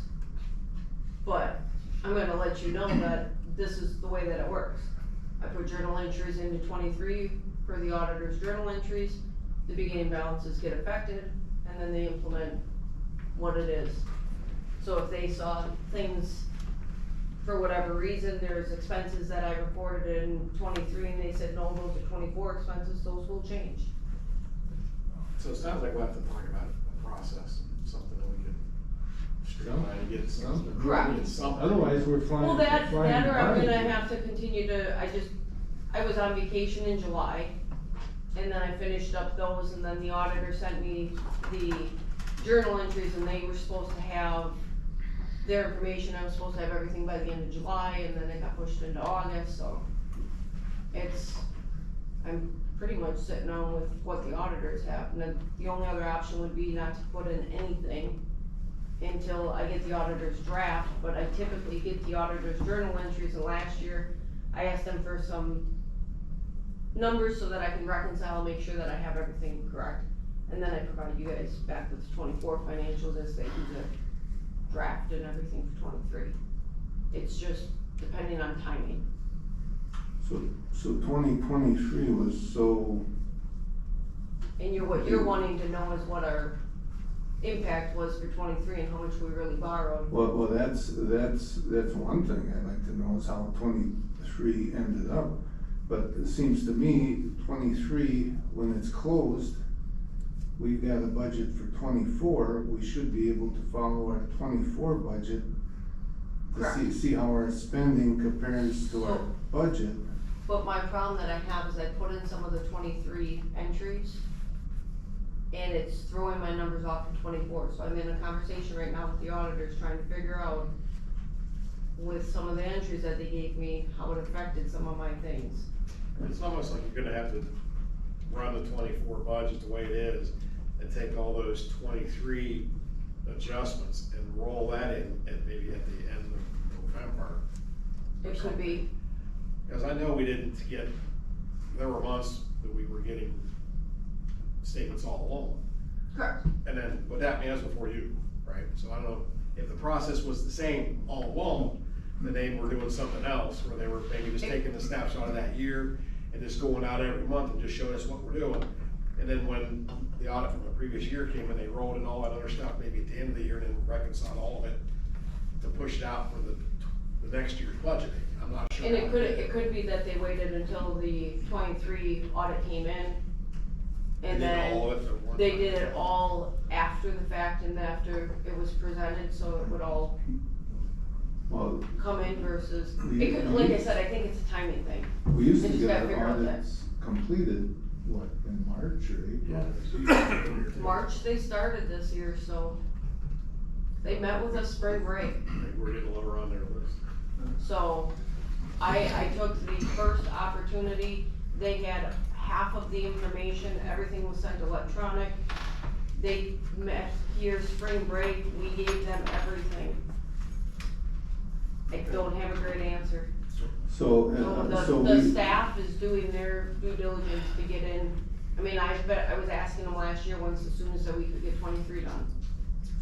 But I'm gonna let you know that this is the way that it works. I put journal entries into 23 for the auditor's journal entries, the beginning balances get affected, and then they implement what it is. So if they saw things, for whatever reason, there's expenses that I reported in 23 and they said, no, those are 24 expenses, those will change. So it sounds like we'll have to talk about a process, something that we could streamline and get something. Correct. Get something. Otherwise, we're flying. Well, that or I'm blind. gonna have to continue to, I was on vacation in July, and then I finished up those, and then the auditor sent me the journal entries, and they were supposed to have their information, I was supposed to have everything by the end of July, and then it got pushed into August, so I'm pretty much sitting on with what the auditors have, and then the only other option would be not to put in anything until I get the auditor's draft, but I typically get the auditor's journal entries, and last year, I asked them for some numbers so that I can reconcile, make sure that I have everything correct. And then I provide you guys back with 24 financials as they do the draft and everything for 23. It's just depending on timing. So 2023 was so. And what you're wanting to know is what our impact was for 23 and how much we really borrowed. Well, that's one thing I'd like to know is how 23 ended up. But it seems to me, 23, when it's closed, we've got a budget for 24, we should be able to follow our 24 budget to see how our spending compares to our budget. But my problem that I have is I put in some of the 23 entries, and it's throwing my numbers off in 24, so I'm in a conversation right now with the auditors trying to figure out with some of the entries that they gave me, how it affected some of my things. It's almost like you're gonna have to run the 24 budget the way it is and take all those 23 adjustments and roll that in at maybe at the end of November. It could be. Because I know we didn't get, there were months that we were getting statements all along. Correct. And then, but that was before you, right? So I don't know if the process was the same all along, then they were doing something else, where they were maybe just taking the snapshot of that year and just going out every month and just showing us what we're doing. And then when the audit from the previous year came and they rolled in all that other stuff, maybe at the end of the year, and then reconciled all of it to push it out for the next year's budget. I'm not sure. And it could be that they waited until the 23 audit came in, and then they did it all after the fact and after it was presented, so it would all come in versus, it could, like I said, I think it's a timing thing. We used to They just get gotta our figure out that. audits completed, what, in March or April? March they started this year, so they met with us spring break. Maybe we're getting lower on their list. So I took the first opportunity, they had half of the information, everything was sent electronic. They met here spring break, we gave them everything. I don't have a great answer. So The staff is doing their due diligence to get in. I mean, I was asking them last year once, as soon as we could get 23 done.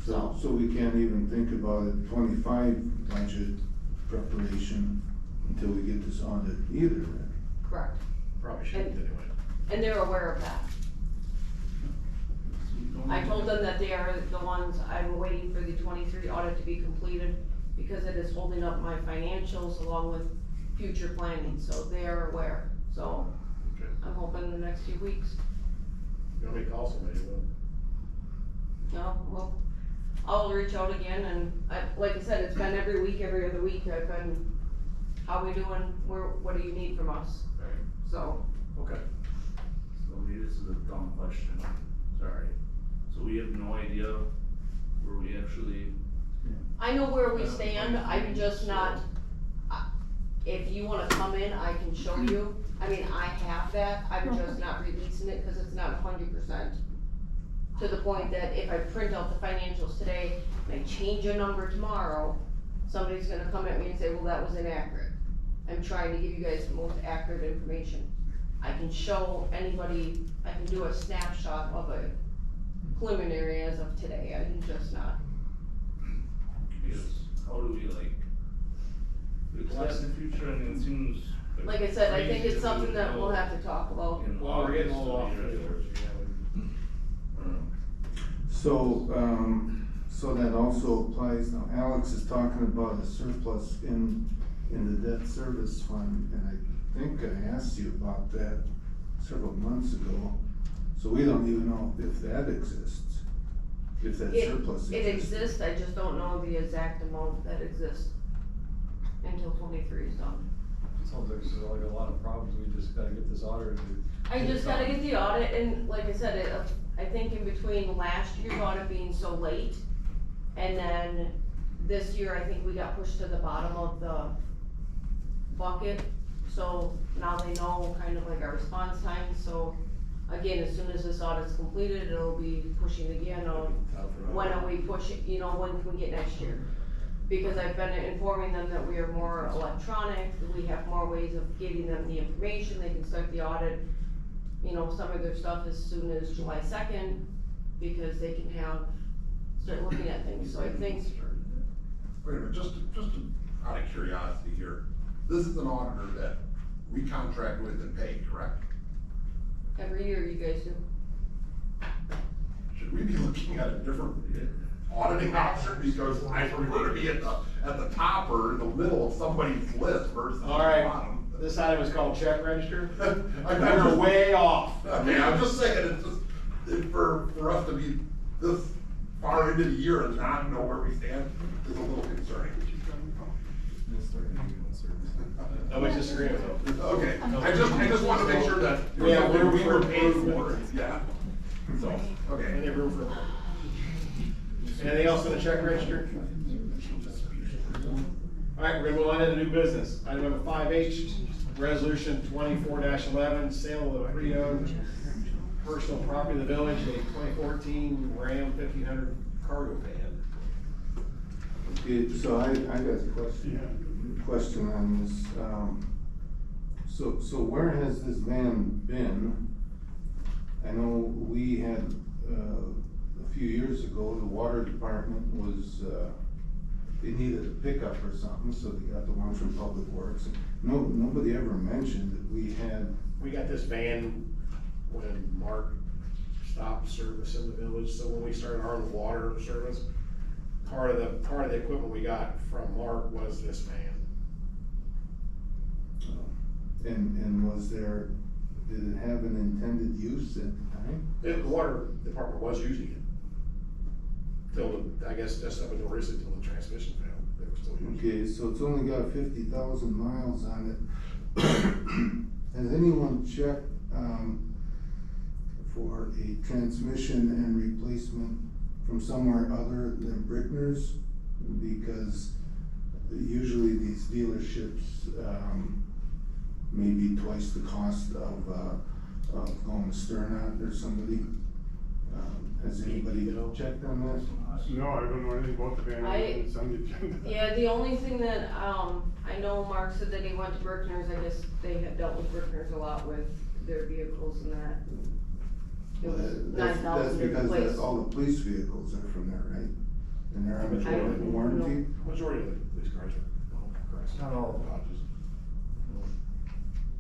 So we can't even think about a 25 budget preparation until we get this audit either, then? Correct. Probably shouldn't anyway. And they're aware of that. I told them that they are the ones, I'm waiting for the 23 audit to be completed because it is holding up my financials along with future planning, so they are aware. So I'm hoping in the next few weeks. You want me to call somebody? No, well, I'll reach out again, and like I said, it's been every week, every other week, I've been, how we doing, what do you need from us? So. Okay. So maybe this is a dumb question. sorry. So we have no idea where we actually, I know where we stand, I'm just not, if you wanna come in, I can show you. I mean, I have that, I'm just not releasing it, cause it's not 100%. To the point that if I print out the financials today, and I change a number tomorrow, somebody's gonna come at me and say, well, that was inaccurate. I'm trying to give you guys the most accurate information. I can show anybody, I can do a snapshot of a preliminary as of today, I can just not. because how do we like, fix that in the future? I mean, it seems. Like I said, I think crazy it's to something do that it we'll have to talk about. in Well, we're getting a little off. August, So that also applies, now Alex is talking about a surplus in the debt service fund, and I think I asked you about that several months ago. So we don't even know if that exists, if that surplus exists. It exists, I just don't know the exact amount that exists until 23 is done. Sounds like there's like a lot of problems, we just gotta get this audited. I just gotta get the audit, and like I said, I think in between last year's audit being so late, and then this year, I think we got pushed to the bottom of the bucket. So now they know kind of like our response time, so again, as soon as this audit's completed, it'll be pushing again on when are we pushing, you know, when can we get next year? Because I've been informing them that we are more electronic, that we have more ways of getting them the information, they can start the audit, you know, some of their stuff as soon as July 2nd, because they can start looking at things, so I think. Wait a minute, just out of curiosity here, this is an auditor that we contract with and pay, correct? Every year you guys do. Should we be looking at a different auditing officer, because I prefer to be at the top or in the middle of somebody's list versus the bottom. This item is called check register. I'm You're just- way off. Okay, I'm just saying, it's just, for us to be this far into the year and not know where we stand is a little concerning. Nobody's disagreeing with them. Okay, I just wanna make sure that. Yeah, we we were were paid for it, yeah. So, Any okay. room for? Anything else on the check register? Alright, we're gonna move on to the new business. Item number 5H, resolution 24-11, sale of a pre-owned personal property of the village, a 2014 Ram 1500 cargo van. Okay, so I got a question on this. So where has this van been? I know we had, a few years ago, the water department was, they needed a pickup or something, so they got the one from Public Works. Nobody ever mentioned that we had. We got this van when Mark stopped service in the village, so when we started our water service, part of the equipment we got from Mark was this van. And was there, did it have an intended use at the time? The water department was using it. Till, I guess, just up until recently, till the transmission failed, they were still using it. Okay, so it's only got 50,000 miles on it. Has anyone checked, for a transmission and replacement from somewhere other than Brickner's? Because usually these dealerships, maybe twice the cost of going to Sternat or somebody. Has anybody checked on that? No, I don't know anything about the van, it's on the agenda. Yeah, the only thing that, I know Mark said that he went to Brickner's, I guess they had dealt with Brickner's a lot with their vehicles and that. It was That's 9,000 to because replace. all the police vehicles are from there, right? And they're on warranty? Majority of the police cars are. Not all. Dodges.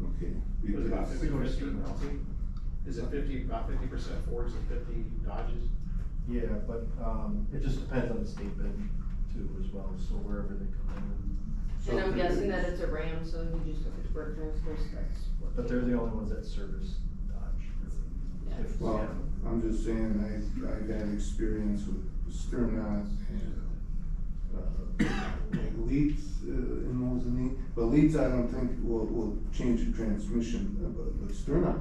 Okay. It was about because- 50%. Is it about 50% Fords and 50 Dodges? Yeah, but, it just depends on the state bid too as well, so wherever they come in. And I'm guessing that it's a Ram, so he just took it to Brickner's, cause that's what. But they're the only ones that service Dodge. Yeah. If- Well, I'm just saying, I've had experience with Sternat and, like Leeds, in Mozambique. But Leeds, I don't think will change the transmission, but Sternat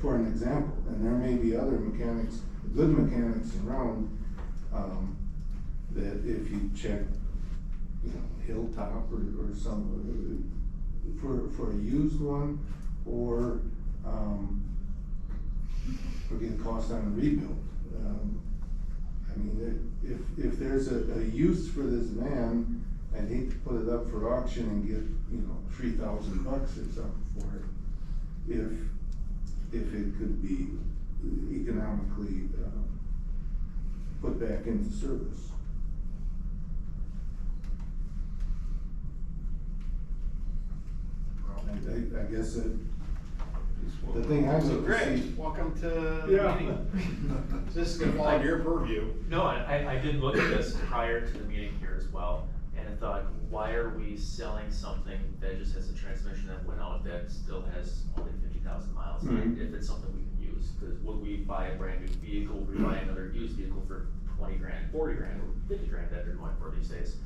for an example, and there may be other mechanics, good mechanics around, that if you check, Hilltop or some, for a used one, or get a cost on a rebuild. I mean, if there's a use for this van, I'd hate to put it up for auction and get, $3,000 or something for it, if it could be economically, put back into service. I guess the thing I So look to Greg, see. welcome to the Yeah. meeting. This is gonna fall under your purview. No, I did look at this prior to the meeting here as well, and I thought, why are we selling something that just has a transmission that went out that still has only 50,000 miles? Mhm. If it's something we can use, because would we buy a brand new vehicle, we buy another used vehicle for 20 grand, 40 grand, or 50 grand that they're going for these days?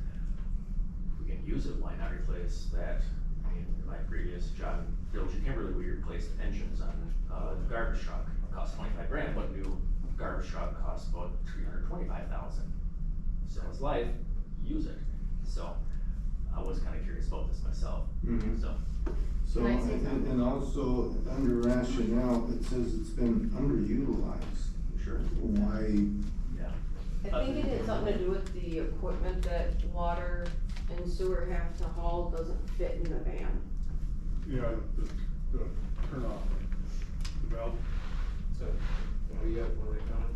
If we can use it, why not replace that? I mean, in my previous job in Village of Kimberly, we replaced engines on the garbage truck. It cost 25 grand, but new garbage truck costs about 325,000. So it's life, use it. So I was kinda curious about this myself, Mhm. so. So, Can I say something? and also, under rationale, it says it's been underutilized. Sure. Why? Yeah. I think it had something to do with the equipment that water and sewer have to haul doesn't fit in the van. Yeah, the turn off, the valve. So, you guys wanna make a comment?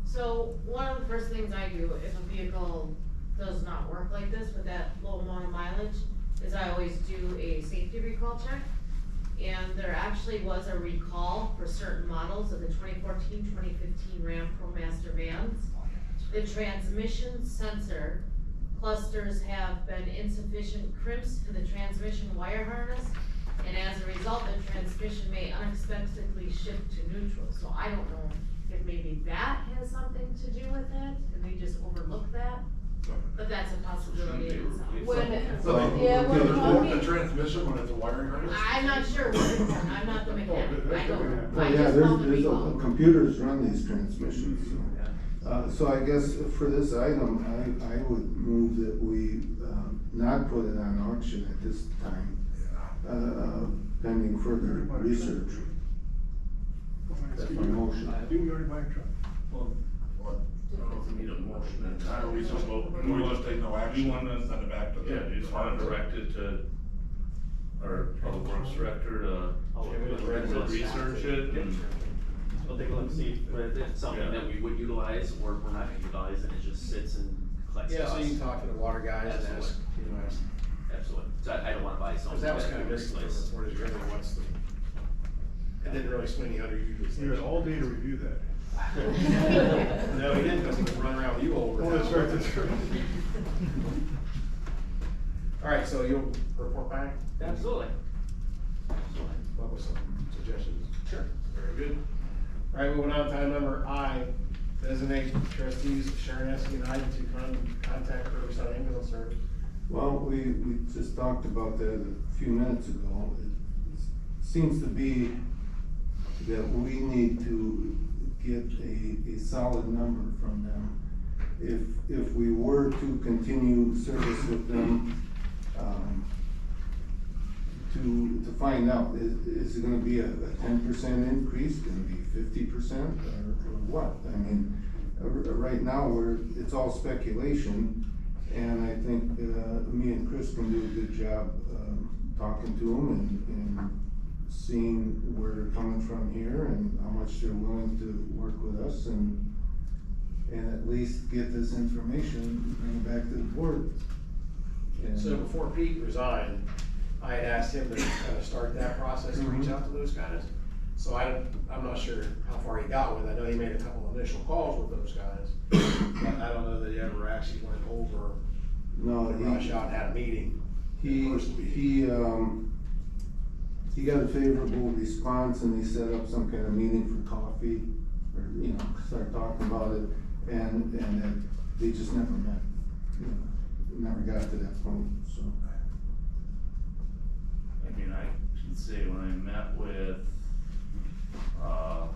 So one of the first things I do if a vehicle does not work like this with that low amount of mileage is I always do a safety recall check. And there actually was a recall for certain models of the 2014, 2015 Ram Promaster vans. The transmission sensor clusters have been insufficient crimps in the transmission wire harness. And as a result, the transmission may unexpectedly shift to neutral. So I don't know if maybe that has something to do with it, and they just overlook that. But that's a possibility in itself. So Yeah, they we're report talking- the transmission when it's a wiring harness? I'm not sure what it's on. I'm not the mechanic, I don't know. Well, I yeah, just found the there's recall. computers run these transmissions, so. So I guess for this item, I would move that we, not put it on auction at this time, pending further research. That's my motion. Didn't we already buy a truck? Well, I don't know if we need a motion and time, or we just vote. Can we just take no action? We wanna Send it back to the. Yeah, you just wanna direct it to our public works director to research it and. We'll take a look, see if it's something that we would utilize, or we're not gonna utilize, and it just sits and collects Yeah, costs. so you can talk to the water guys and ask, Absolutely, so I don't wanna buy cause something that was that kinda we missing from the replace. report, is really what's the, it didn't really swing the underutilization. You had all day to review that. No, he didn't, cause he was running around with you all over. Oh, that's right, that's right. Alright, so you'll report back? Absolutely. What was some suggestions? Sure. Very good. Alright, moving on to item number I, designate trustees Charneski and Eiden to contact Riverside Ambulance Service. Well, we just talked about that a few minutes ago. It seems to be that we need to get a solid number from them. If we were to continue service with them, to find out, is it gonna be a 10% increase, gonna be 50%, or what? I mean, right now, it's all speculation, and I think, me and Chris can do a good job, talking to them and seeing where they're coming from here and how much they're willing to work with us and at least get this information, bring it back to the board. And- So before Pete resigned, I had asked him to kind of start that process and reach out to those guys. So I'm not sure how far he got with it. I know he made a couple initial calls with those guys, but I don't know that he ever actually went over, No, rush out and had a meeting. He got a favorable response and he set up some kind of meeting for coffee, or, start talking about it, and then they just never met. Never got to that point, so. I mean, I can say when I met with I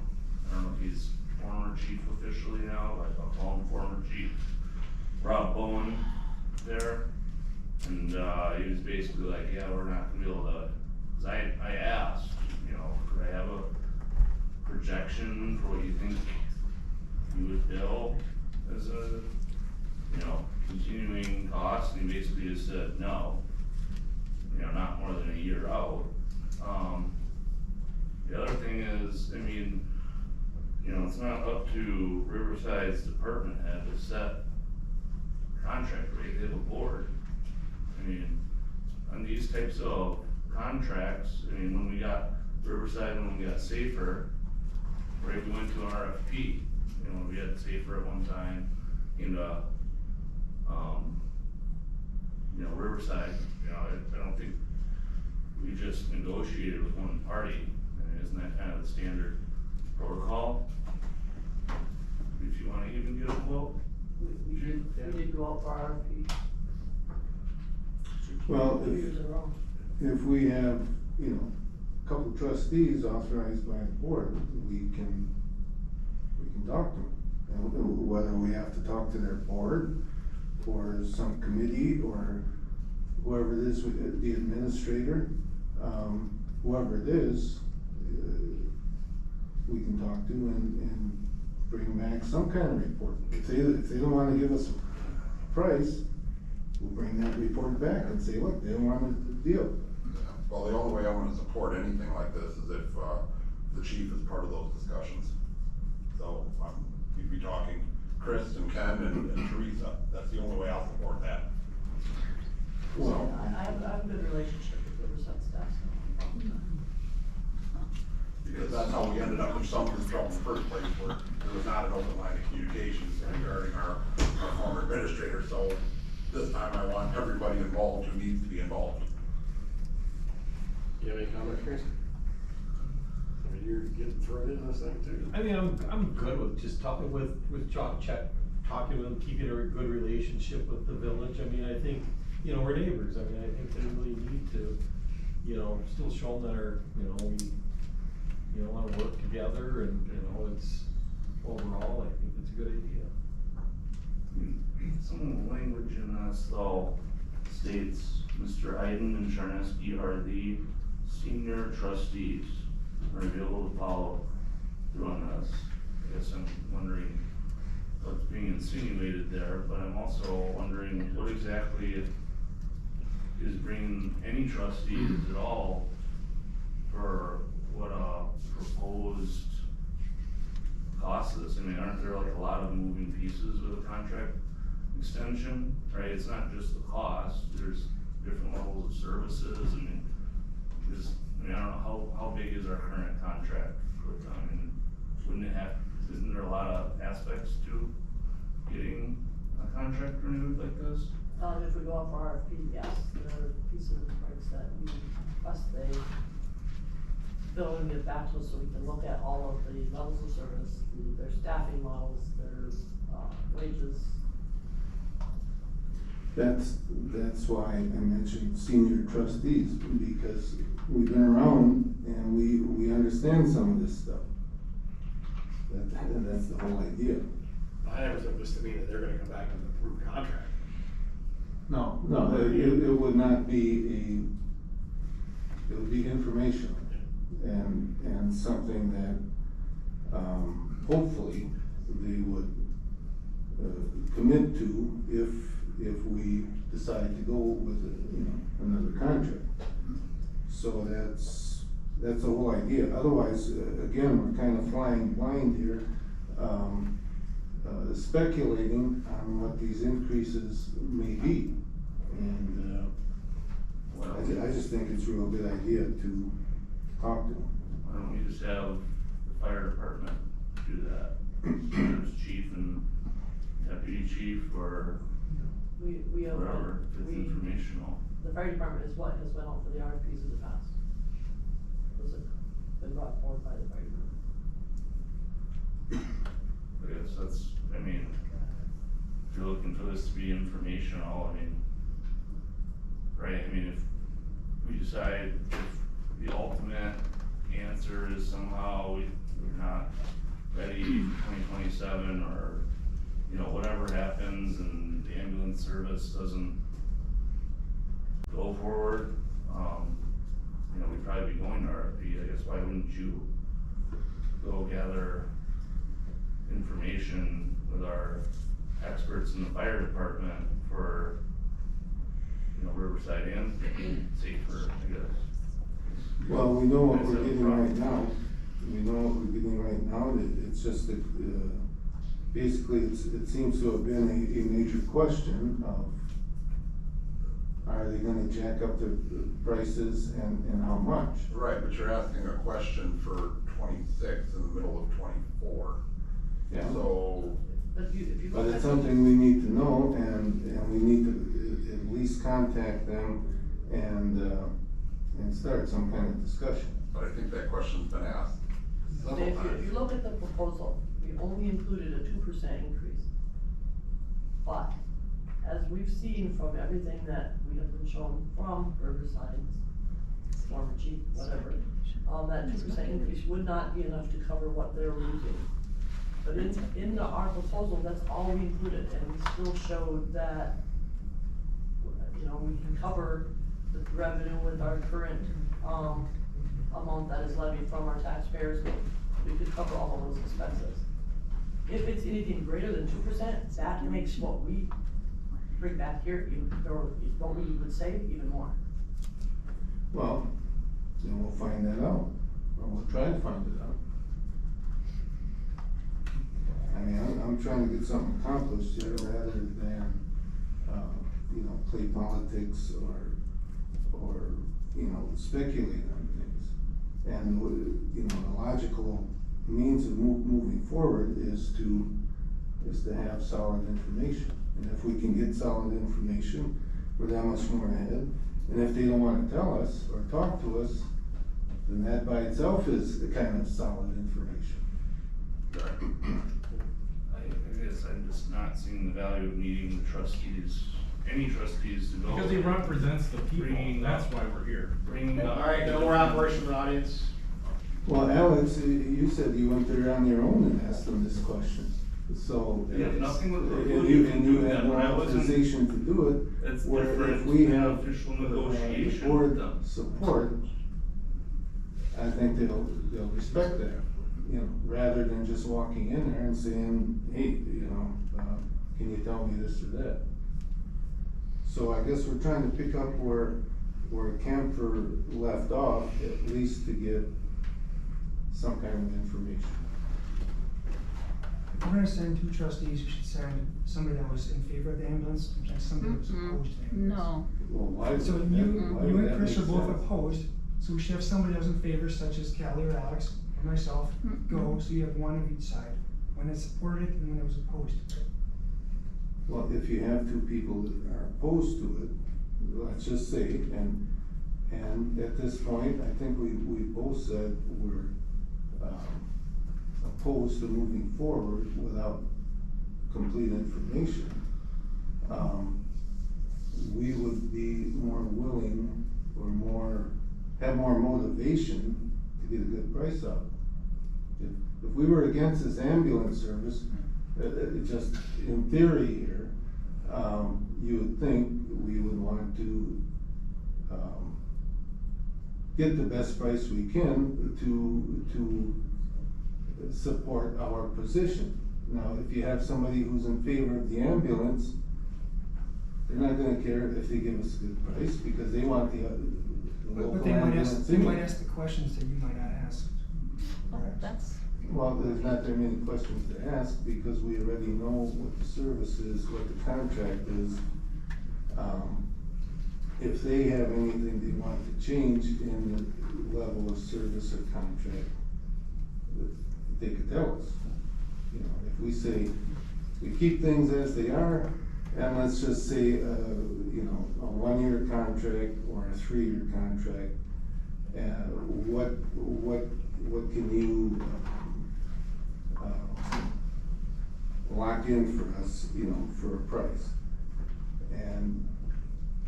don't know if he's former chief officially now, but I'll call him former chief, Rob Bowen there. And, he was basically like, yeah, we're not gonna be able to, cause I asked, you know, could I have a projection for what you think you would bill as a, you know, continuing cost, and he basically just said, no, you know, not more than a year out. The other thing is, I mean, you know, it's not up to Riverside's department head to set contract rate, they have a board. I mean, on these types of contracts, I mean, when we got Riverside, when we got Safer, right, we went to an RFP, you know, we had Safer at one time, you know, Riverside, you know, I don't think we just negotiated with one party. I mean, isn't that kind of the standard protocol? If you wanna even get a quote? We did go out for RFP. Well, 2 years in a row. if we have, you know, a couple of trustees authorized by the board, we can talk to them. And whether we have to talk to their board, or some committee, or whoever it is, the administrator, whoever it is, we can talk to and bring back some kind of report. If they don't wanna give us a price, we'll bring that report back and say, look, they don't want a deal. Yeah. Well, the only way I wanna support anything like this is if, the chief is part of those discussions. So, you'd be talking Chris and Ken and Teresa, that's the only way I'll support that. Well, I have a good relationship with Riverside staff, so. Because that's how we ended up in some trouble in the first place, where there was not an open line of communications regarding our former administrator, so this time I want everybody involved who needs to be involved. You have any comments, Chris? I mean, you're getting thrown into this thing too. I mean, I'm good with just talking with Chet, talking with him, keeping a good relationship with the village. I mean, I think, you know, we're neighbors. I mean, I think they really need to, you know, still show them that our, you know, we, you know, wanna work together, and, you know, it's, overall, I think it's a good idea. Some of the language in this though states Mr. Eiden and Charneski are the senior trustees, are they able to follow through on this? I guess I'm wondering what's being insinuated there, but I'm also wondering what exactly is bringing any trustees at all for what a proposed cost is. I mean, aren't there like a lot of moving pieces with a contract extension, right? It's not just the cost, there's different levels of services. I mean, I don't know, how big is our current contract with them? I mean, isn't there a lot of aspects to getting a contract renewed like this? If we go out for RFP, yes, there are pieces of parts that we request they fill and get back to us, so we can look at all of the levels of service, their staffing models, their, wages. That's why I mentioned senior trustees, because we've been around and we understand some of this stuff. That's the whole idea. I never took this to mean that they're gonna come back and approve a contract. No, it would not be it would be informational and something that, hopefully they would, commit to if we decide to go with, another contract. So that's the whole idea. Otherwise, again, we're kind of flying blind here, speculating on what these increases may be. And, I just think it's a real good idea to talk to them. Why don't we just have the fire department do that? Whether it's chief and deputy chief or We have, whatever, if it's informational. the fire department is what has went out for the RFPs in the past. Those have been brought forward by the fire department. I guess that's, I mean, if you're looking for this to be informational, I mean, right, I mean, if we decide if the ultimate answer is somehow we're not ready for 2027, or, you know, whatever happens and the ambulance service doesn't go forward, you know, we'd probably be going to RFP. I guess why wouldn't you go gather information with our experts in the fire department for, you know, Riverside and safer, I guess. Well, we know what we're That's a getting problem. right now. We know what we're getting right now. It's just that, basically, it seems to have been a major question of, are they gonna jack up the prices and how much? Right, but you're asking a question for 26 in the middle of 24. Yeah. So, But if you But look it's at something we need to know, and we need to at least contact them and start some kind of discussion. but I think that question's been asked several If you times. look at the proposal, we only included a 2% increase. But, as we've seen from everything that we have been shown from Riverside, former chief, whatever, that 2% increase would not be enough to cover what they're losing. But in our proposal, that's all we included, and we still showed that, you know, we can cover the revenue with our current, amount that is levied from our taxpayers. We could cover all of those expenses. If it's anything greater than 2%, that makes what we bring back here, or what we would save even more. Well, then we'll find that out, or we'll try to find it out. I mean, I'm trying to get something accomplished here rather than, you know, play politics or, you know, speculate on things. And, you know, the logical means of moving forward is to have solid information. And if we can get solid information, we're that much more ahead. And if they don't wanna tell us or talk to us, then that by itself is the kind of solid information. I guess I'm just not seeing the value of meeting the trustees, any trustees to go. Because he represents the people, Bringing that's up- why we're here. Bringing up. Alright, no more operation from the audience. Well, Alex, you said you went there on your own and asked them this question, so. Yeah, nothing was And precluded you, from and you doing had that, no but I wasn't- authorization to do it. It's Where different if we than have official negotiation board with them. support, I think they'll respect that, you know, rather than just walking in there and saying, hey, you know, can you tell me this or that? So I guess we're trying to pick up where Camper left off, at least to get some kind of information. If we're gonna send two trustees, you should send somebody that was in favor of the ambulance, and somebody that was opposed to the ambulance. No. Well, why So would you, that- why you would and that Chris are make both sense? opposed, so we should have somebody that was in favor, such as Kelly or Alex or myself, go, so you have one of each side. One that supported it and one that was opposed to it. Well, if you have two people that are opposed to it, let's just say, and at this point, I think we both said we're, opposed to moving forward without complete information. We would be more willing or have more motivation to get a good price out. If we were against this ambulance service, just in theory here, you would think we would want to, get the best price we can to support our position. Now, if you have somebody who's in favor of the ambulance, they're not gonna care if they give us a good price, because they want the local But they might ambulance. ask, they might anyway. ask the questions that you might not ask. Oh, that's, Well, there's not that many questions to ask, because we already know what the service is, what the contract is. If they have anything they want to change in the level of service or contract, they could tell us. You know, if we say, we keep things as they are, and let's just say, you know, a 1-year contract or a 3-year contract, what can you, lock in for us, you know, for a price? And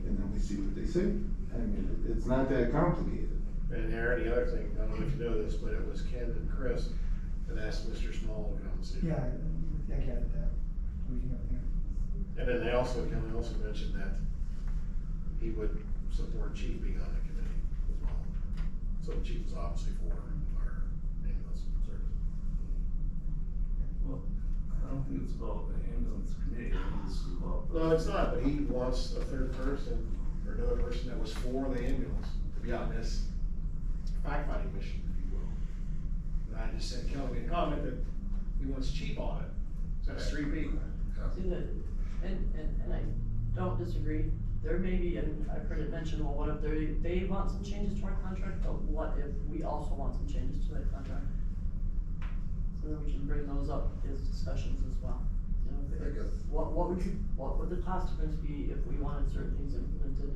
then we see what they say. I mean, it's not that complicated. And Aaron, the other thing, I don't know if you know this, but it was Ken and Chris that asked Mr. Small to come and see. Yeah, I gathered that. We can have that. And then Kelly also mentioned that he would support Chief being on the committee as well. So the Chief is obviously for our ambulance service. Well, I don't think it's about the ambulance committee, I think this is about. No, it's not, but he wants a third person, or another person that was for the ambulance, to be on this fact-finding mission, if you will. And I just sent Kelly a comment that he wants Chief on it, so that's 3 people. See that, and I don't disagree, there may be, and I've heard it mentioned, well, what if they want some changes to our contract, but what if we also want some changes to that contract? So then we can bring those up as discussions as well. You know, I guess. what would the cost difference be if we wanted certain things implemented?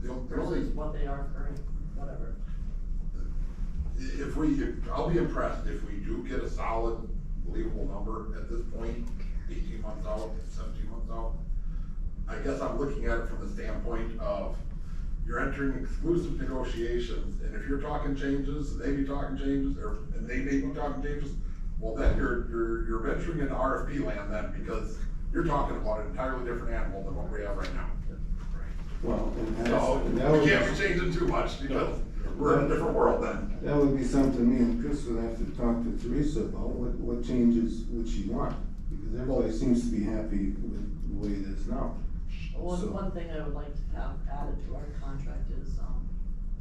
Versus what they are current, whatever. I'll be impressed if we do get a solid, believable number at this point, 18 months out, 17 months out. I guess I'm looking at it from the standpoint of, you're entering exclusive negotiations, and if you're talking changes, they be talking changes, and they may be talking changes, well then you're venturing into RFP land then, because you're talking about an entirely different animal than what we have right now. Well, So, we can't be changing too much, because we're in a different world then. That would be something me and Chris would have to talk to Teresa about, what changes would she want? Because everybody seems to be happy with the way it is now. One thing I would like to have added to our contract is,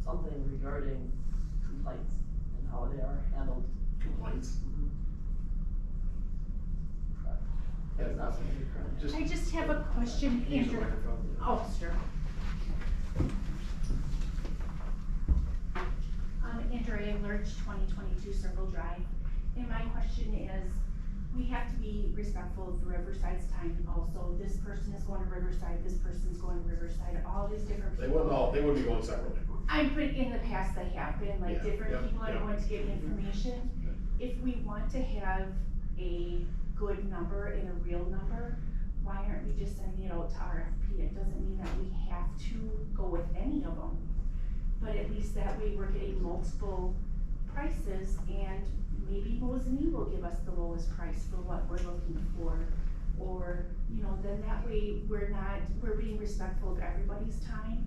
something regarding complaints and how they are handled. Complaints? That's not something we currently. I just have a question, Use the Andrew. microphone. Oh, sure. Andrea Lurch, 2022 Circle Drive. And my question is, we have to be respectful of Riverside's time also. This person is going to Riverside, this person's going to Riverside, all these different people. They wouldn't be going separately. But in the past they have been, like, Yeah, different yep, people are yep. going to get information. If we want to have a good number and a real number, why aren't we just sending it out to RFP? It doesn't mean that we have to go with any of them, but at least that way we're getting multiple prices, and maybe Mosinee will give us the lowest price for what we're looking for. Or, you know, then that way we're being respectful of everybody's time,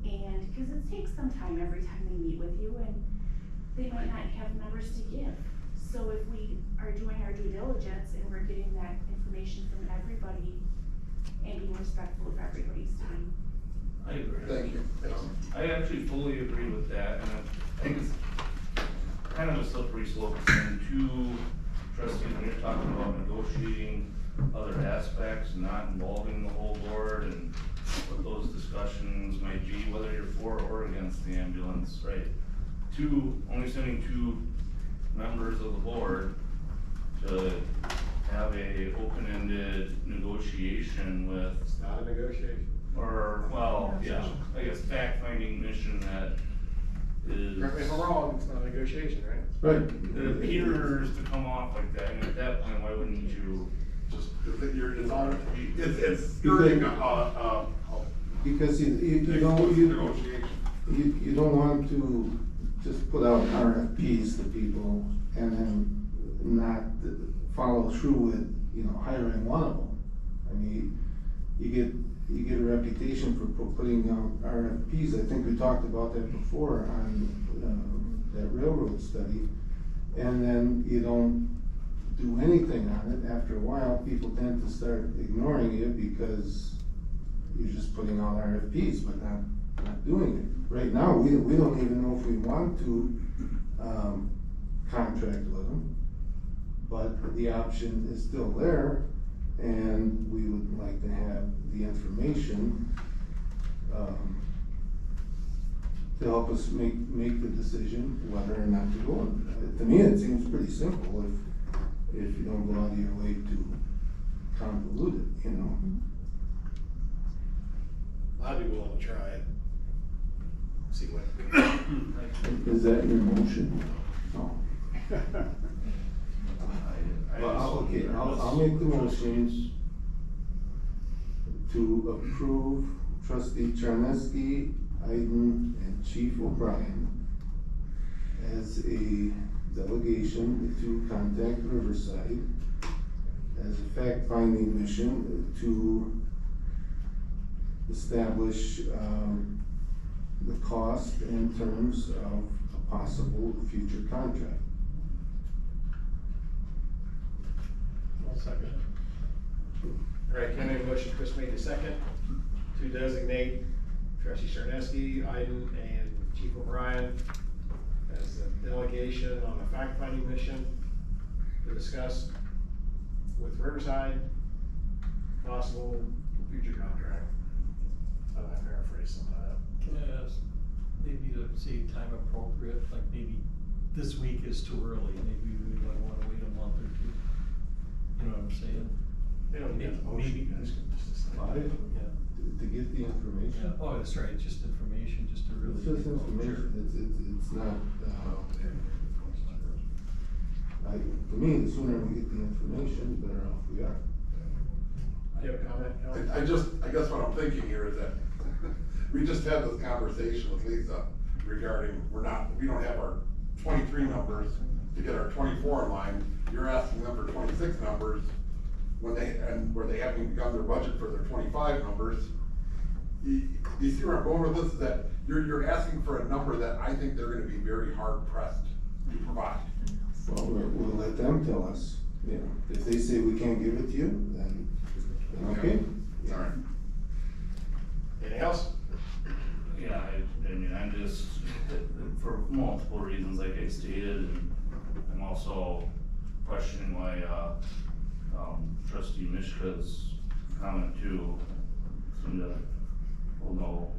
and, cause it takes some time every time they meet with you, and they might not have numbers to give. So if we are doing our due diligence and we're getting that information from everybody and being respectful of everybody's time. I agree. Thank you. I actually fully agree with that, and I think it's kind of a slippery slope between two trustees when you're talking about negotiating other aspects, not involving the whole board, and what those discussions might be, whether you're for or against the ambulance, right? Only sending 2 members of the board to have a open-ended negotiation with. It's not a negotiation. Or, well, yeah, I guess fact-finding mission that is. Correct me if I'm wrong, it's not a negotiation, right? Right. It appears to come off like that, and at that point, why wouldn't you Just, it's skirting Because you negotiation. you don't want to just put out RFPs to people and then not follow through with, you know, hiring one of them. I mean, you get a reputation for putting out RFPs. I think we talked about that before on that railroad study. And then you don't do anything on it. After a while, people tend to start ignoring you because you're just putting out RFPs but not doing it. Right now, we don't even know if we want to contract with them, but the option is still there, and we would like to have the information to help us make the decision whether or not to go. To me, it seems pretty simple if you don't go out of your way to convolute it, you know. I'd be willing to try it. See what. Is that your motion? No. Well, okay, I'll make the motion to approve trustee Charneski, Eiden and Chief O'Brien as a delegation to contact Riverside as a fact-finding mission to establish the cost and terms of a possible future contract. I'll second it. All right, Ken made a motion, Chris made the second, to designate Trustee Charneski, Eiden, and Chief O'Brien as a delegation on a fact-finding mission to discuss with Riverside possible future contract. I paraphrase some of that. Can I ask, maybe to say time appropriate, like maybe this week is too early, maybe we might wanna wait a month or two. You know what I'm saying? They don't need a motion, you guys can just decide. Yeah. To get the information. Yeah. Oh, that's right, it's just information, just to really. It's just information, it's not, to me, the sooner we get the information, the better off we are. Do you have a comment, Kelly? I guess what I'm thinking here is that we just had this conversation with Lisa regarding, we don't have our 23 numbers to get our 24 in line. You're asking them for 26 numbers where they haven't begun their budget for their 25 numbers. You see where I'm going with this, is that you're asking for a number that I think they're gonna be very hard pressed to provide. Well, we'll let them tell us, you know, if they say we can't give it to you, then okay. All right. Anything else? Yeah, I mean, I'm just, for multiple reasons, like I stated, and I'm also questioning why, Trustee Mishka's comment too seemed to hold no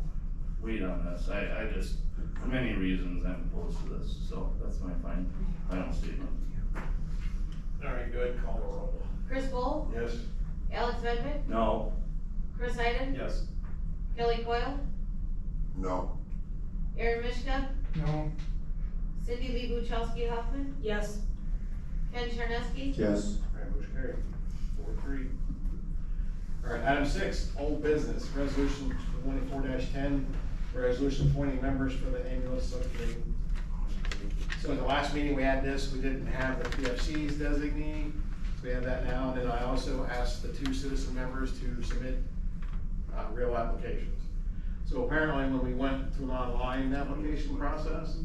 weight on this. I just, for many reasons, I'm opposed to this, so that's my final statement. All right, go ahead and call the roll. Chris Bull, Yes? Alex Vedvik, No. Chris Eiden, Yes. Kelly Coyle, No. Aaron Mishka, No, Cindy Lee Buchowski Hoffman, Yes. Ken Charneski. Yes. All right, motion carried, 4-3. All right, item 6, old business, resolution 24-10, resolution appointing members for the ambulance subcommittee. So in the last meeting we had this, we didn't have the PFC's designee, so we have that now, and then I also asked the 2 citizen members to submit real applications. So apparently when we went to an online application process,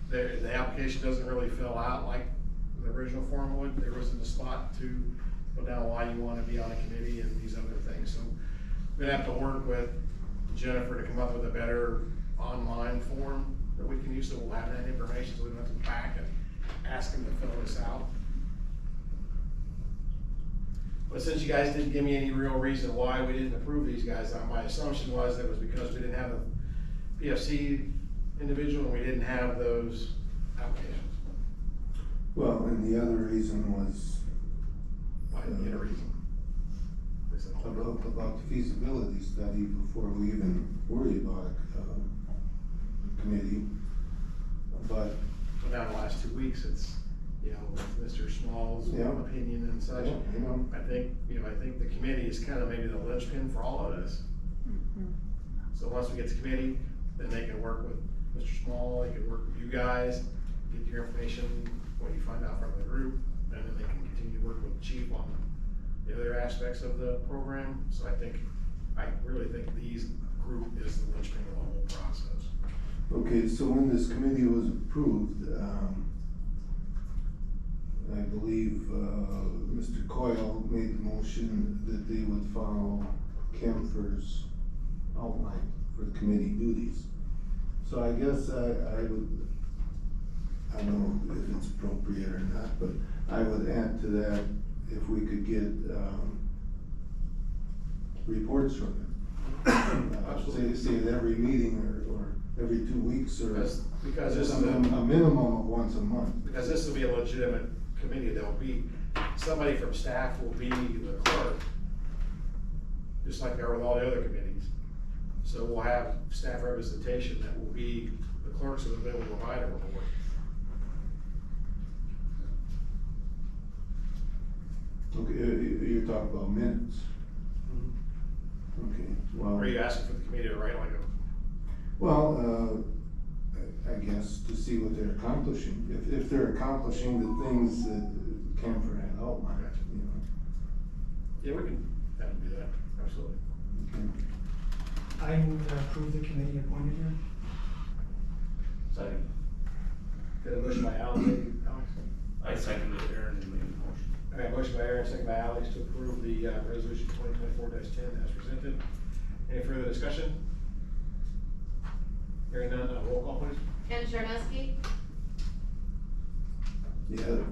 the application doesn't really fill out like the original form would. There wasn't a spot to put down why you want to be on a committee and these other things. So we're gonna have to work with Jennifer to come up with a better online form that we can use, so we'll have that information, so we don't have to go back and ask them to fill this out. But since you guys didn't give me any real reason why we didn't approve these guys, my assumption was that it was because we didn't have a PFC individual and we didn't have those applications. Well, and the other reason was I didn't get a reason. about the feasibility study before we even worry about a committee. But Now the last 2 weeks, it's, you know, with Mr. Small's Yeah. opinion and such. Yeah, you know. I think the committee is kind of maybe the linchpin for all of this. So once we get to committee, then they can work with Mr. Small, they can work with you guys, get your information, what you find out from the group, and then they can continue to work with the chief on the other aspects of the program. So I really think these group is the linchpin of the whole process. okay, so when this committee was approved, I believe, Mr. Coyle made the motion that they would follow Kemfer's outline for the committee duties. So I guess I don't know if it's appropriate or not, but I would add to that if we could get, reports from him. Say at every meeting or every 2 weeks or. Because this is a minimum of once a month. Because this will be a legitimate committee, there'll be, somebody from staff will be the clerk, just like there are with all the other committees. So we'll have staff representation that will be the clerks of the bill will provide a report. Okay, you're talking about minutes. Okay, well. Are you asking for the committee to write like Well, I guess to see what they're accomplishing, if they're accomplishing the things that Camper had outlined, you know. Yeah, we can have them do that, absolutely. Okay. I move to approve the committee appointed here. Second. Got a motion by Alex, I seconded Aaron and made the motion. Alright, motion by Aaron, second by Alex to approve the, resolution 2024-10 as presented. Any further discussion? Hearing none, roll call please. Ken Charneski, Yeah,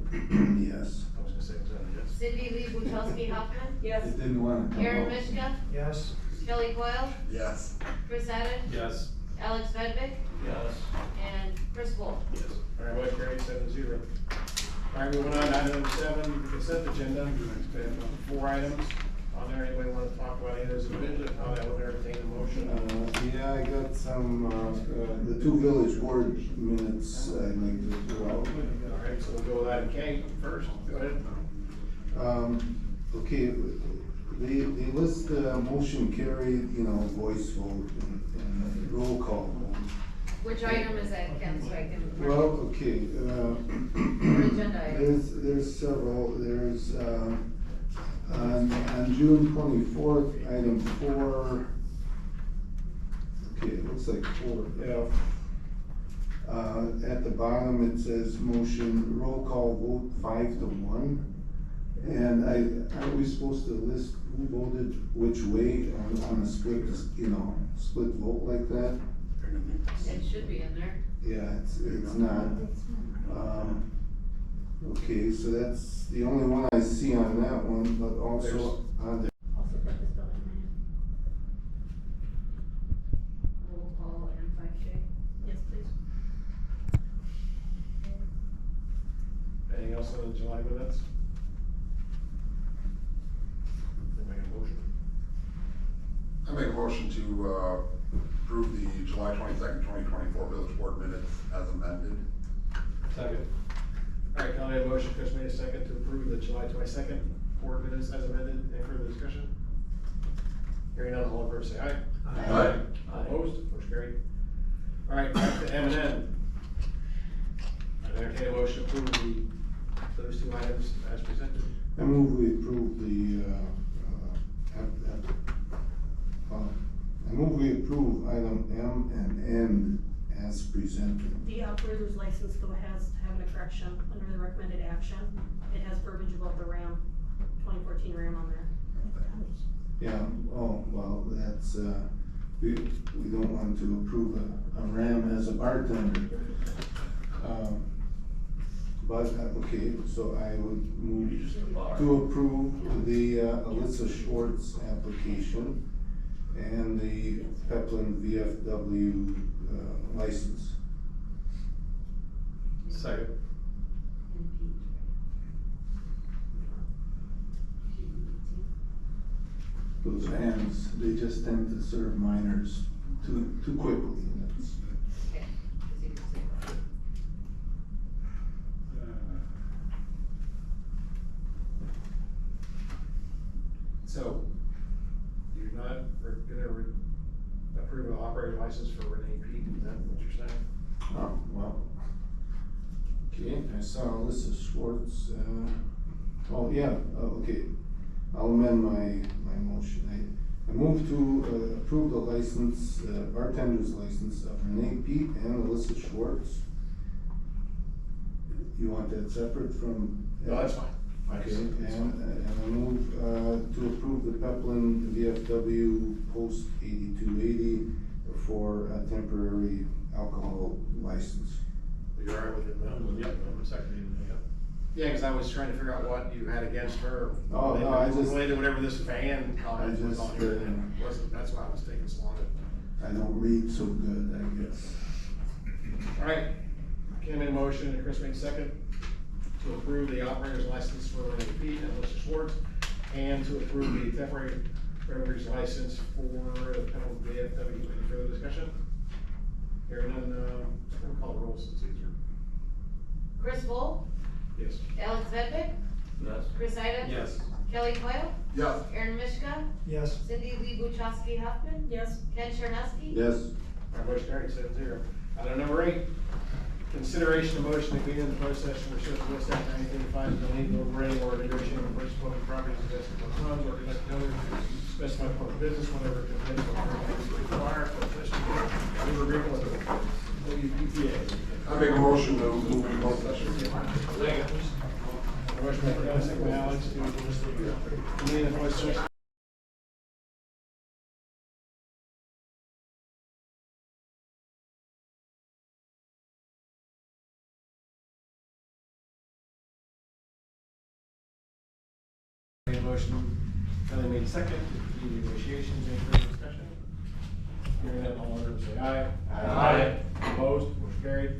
yes. I was gonna say, was that a yes? Cindy Lee Buchowski Huffman, Yes. It didn't wanna come Aaron out. Mishka, Yes. Kelly Coyle, Yes. Chris Eiden, Yes. Alex Vedvik, Yes. and Chris Wolf. Yes. Alright, motion carried 7-0. Alright, moving on, item number 7, the consent agenda. We have 4 items on there. Anybody want to talk about any of those individually? If not, I will entertain a motion. Yeah, I got some, the 2 village board minutes I'd like to throw out. Alright, so we'll go with item K first. Go ahead. Okay, they list motion carried, you know, voice vote and roll call vote. Which item is that, Ken, so I can? Well, okay, agenda items. there's several, there's, on June 24th, item 4, okay, it looks like 4F. At the bottom, it says motion, roll call vote 5-1. And aren't we supposed to list who voted which way on a split, you know, split vote like that? It should be in there. Yeah, it's not. Okay, so that's the only one I see on that one, but also on the. Roll call and 5K. Yes, please. Anything else on the July minutes? Make a motion. I make a motion to, approve the July 22nd, 2024 village board minutes as amended. Second. Alright, Kelly made a motion, Chris made a second to approve the July 22nd board minutes as amended. Any further discussion? Hearing none, all in favor say aye. Aye. Opposed? Motion carried. Alright, back to M&N. I entertain a motion to approve those 2 items as presented. I move we approve I move we approve item M and N as presented. The operator's license though has to have a correction under the recommended action. It has verbiage about the RAM, 2014 RAM on there. Yeah, oh, well, that's, we don't want to approve a RAM as a bartender. But, okay, so I would move to approve the Alyssa Schwartz application and the Peplin VFW license. Second. Those vans, they just tend to serve minors too quickly. That's- Okay, 'cause you can say that. So, you're not gonna approve an operator license for Renee Pete, is that what you're saying? Oh, well. Okay, I saw Alyssa Schwartz, oh, yeah, okay. I'll amend my motion. I move to approve the license, bartender's license of Renee Pete and Alyssa Schwartz. You want that separate from? No, that's fine. Okay, and I move to approve the Peplin VFW Post 8280 for a temporary alcohol license. You're all right with it, Mel? Yep, I'm seconding that. Yeah, cause I was trying to figure out what you had against her. Oh, no, I just- Related to whatever this van comment was on here, just, and it wasn't, that's why I was taking so long. I don't read so good, I guess. Alright, Ken made a motion and Chris made a second to approve the operator's license for Renee Pete and Alyssa Schwartz, and to approve the temporary beverage license for the Peplin VFW. Any further discussion? Hearing none, I'm gonna call the roll since it's easier. Chris Wolf, Yes. Alex Vedvik, Yes. Chris Eiden. Yes. Kelly Coyle, Yes. Aaron Mishka, Yes. Cindy Lee Buchowski Huffman, Yes. Ken Charneski. Yes, Our motion carried 7-0. Item number 8, consideration of motion to convene in the closed session pursuant to West Act 1935, no legal deliberating or negotiating with purchase of public properties, investing in funds, or conducting other specified public business, whenever competitive authorities require for official legal agreement with the WPPA. I make a motion to move in closed session. A motion by Kevin, second by Alex, to convene in the closed session. Made a motion, Kelly made second, to continue negotiations, any further discussion? Hearing none, all in favor say aye. Aye. Opposed, motion carried.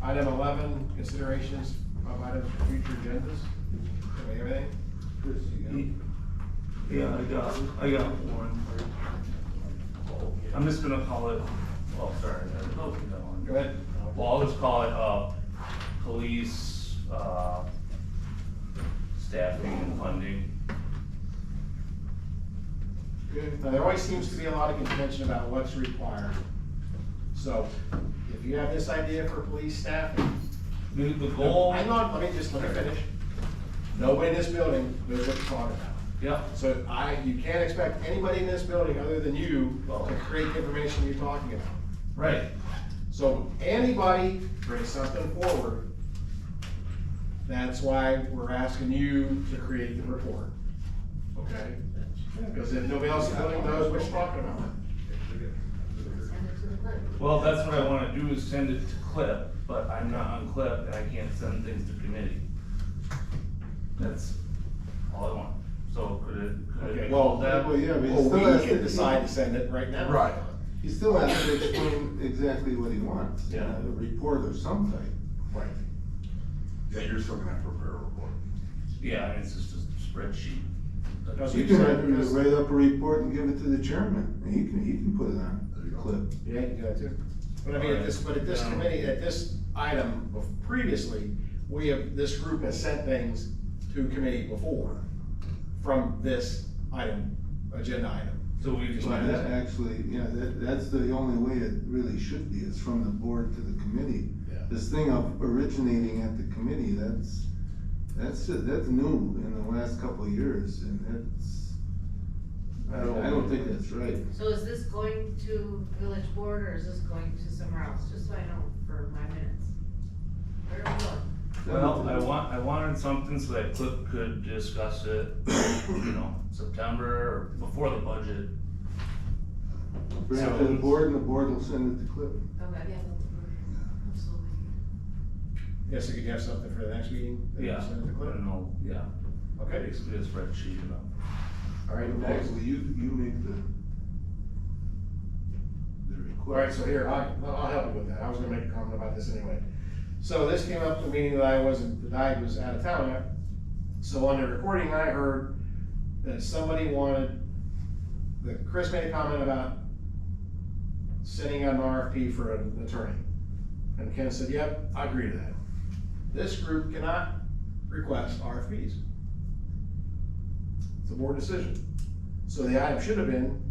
Item 11, considerations of items for future agendas. Have we everything? Chris, you Yeah, I got one. I'm just gonna call it, oh, sorry. Go ahead. Well, I'll just call it, police, staffing and funding. Now, there always seems to be a lot of contention about what's required. So, if you have this idea for police staffing. The goal. Hang on, let me finish. Nobody in this building knows what you're talking about. Yep. So you can't expect anybody in this building other than you to create the information you're talking about. Right. So anybody brings something forward, that's why we're asking you to create the report, okay? Because if nobody else in the building knows what you're talking about. Well, that's what I wanna do is send it to Clip, but I'm not on Clip and I can't send things to committee. That's all I want. So could it Okay, be well, called that? Well, yeah, but he Well, still we has can to decide to send it right now. Right. He still has to explain exactly what he wants. Yeah. A report of some type. Right. Yeah, you're still gonna have to prepare a report. Yeah, I mean, it's just a spreadsheet. That's You what can said, have him because- write up a report and give it to the chairman, and he can put it on There you go. clip. Yeah, you can do that too. But I mean, at this committee, at this item, previously, this group has sent things to committee before from this item, agenda item. So we just. Well, that actually, yeah, that's the only way it really should be, is from the board to the committee. Yeah. This thing of originating at the committee, that's new in the last couple of years, and I don't think that's right. So is this going to village board or is this going to somewhere else, just so I know for my minutes? Where are we going? Well, I wanted something so that Clip could discuss it, September or before the budget. Bring it to the board, and the board will send it to clip. Okay, yeah, absolutely. Yeah, so could you have something for the next meeting? that you Yeah, send to I Cliff? don't know, yeah. Okay. Basically a spreadsheet, All right, next. Actually, you make the request. All right, so here, I'll help you with that. I was gonna make a comment about this anyway. So this came up at the meeting that I was out of town at. So on the recording, I heard that Chris made a comment about sending out an RFP for an attorney. And Ken said, yep, I agree to that. This group cannot request RFPs. It's a board decision. So the item should have been,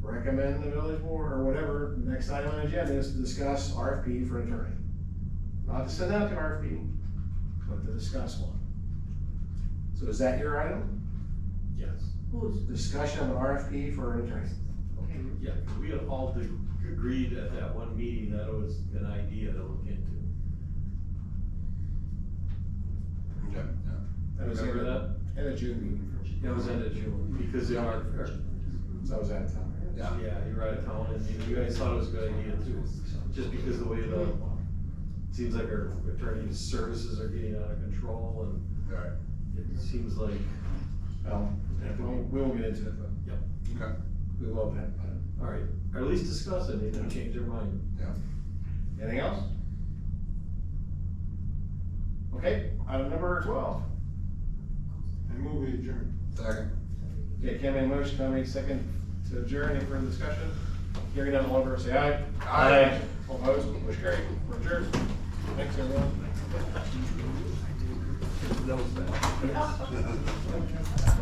recommend the village board or whatever, next item on the agenda is to discuss RFP for an attorney. Not to send out an RFP, but to discuss one. So is that your item? Yes. Who's? Discussion of an RFP for an attorney. Okay. Yeah, we had all agreed at that one meeting that it was an idea to look into. Okay, yeah. That was Remember that? At a June meeting. That was end of June, because in our, So I was out of town. Yeah. yeah, you were out of town, and you guys thought it was a good idea too, just because the way seems like our attorney's services are getting out of control, and All right. it seems like. Well, we won't get into it, but Okay. we will have. All right, or at least discuss it, maybe change their mind. Yeah. Anything else? Okay, item number 12. I move we adjourn. Second. Okay, Ken made a motion, Tommy second to adjourn. Any further discussion? Hearing none, all in favor, say aye. Aye. All opposed, motion carried. We're adjourned. Thanks, everyone. That was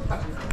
bad.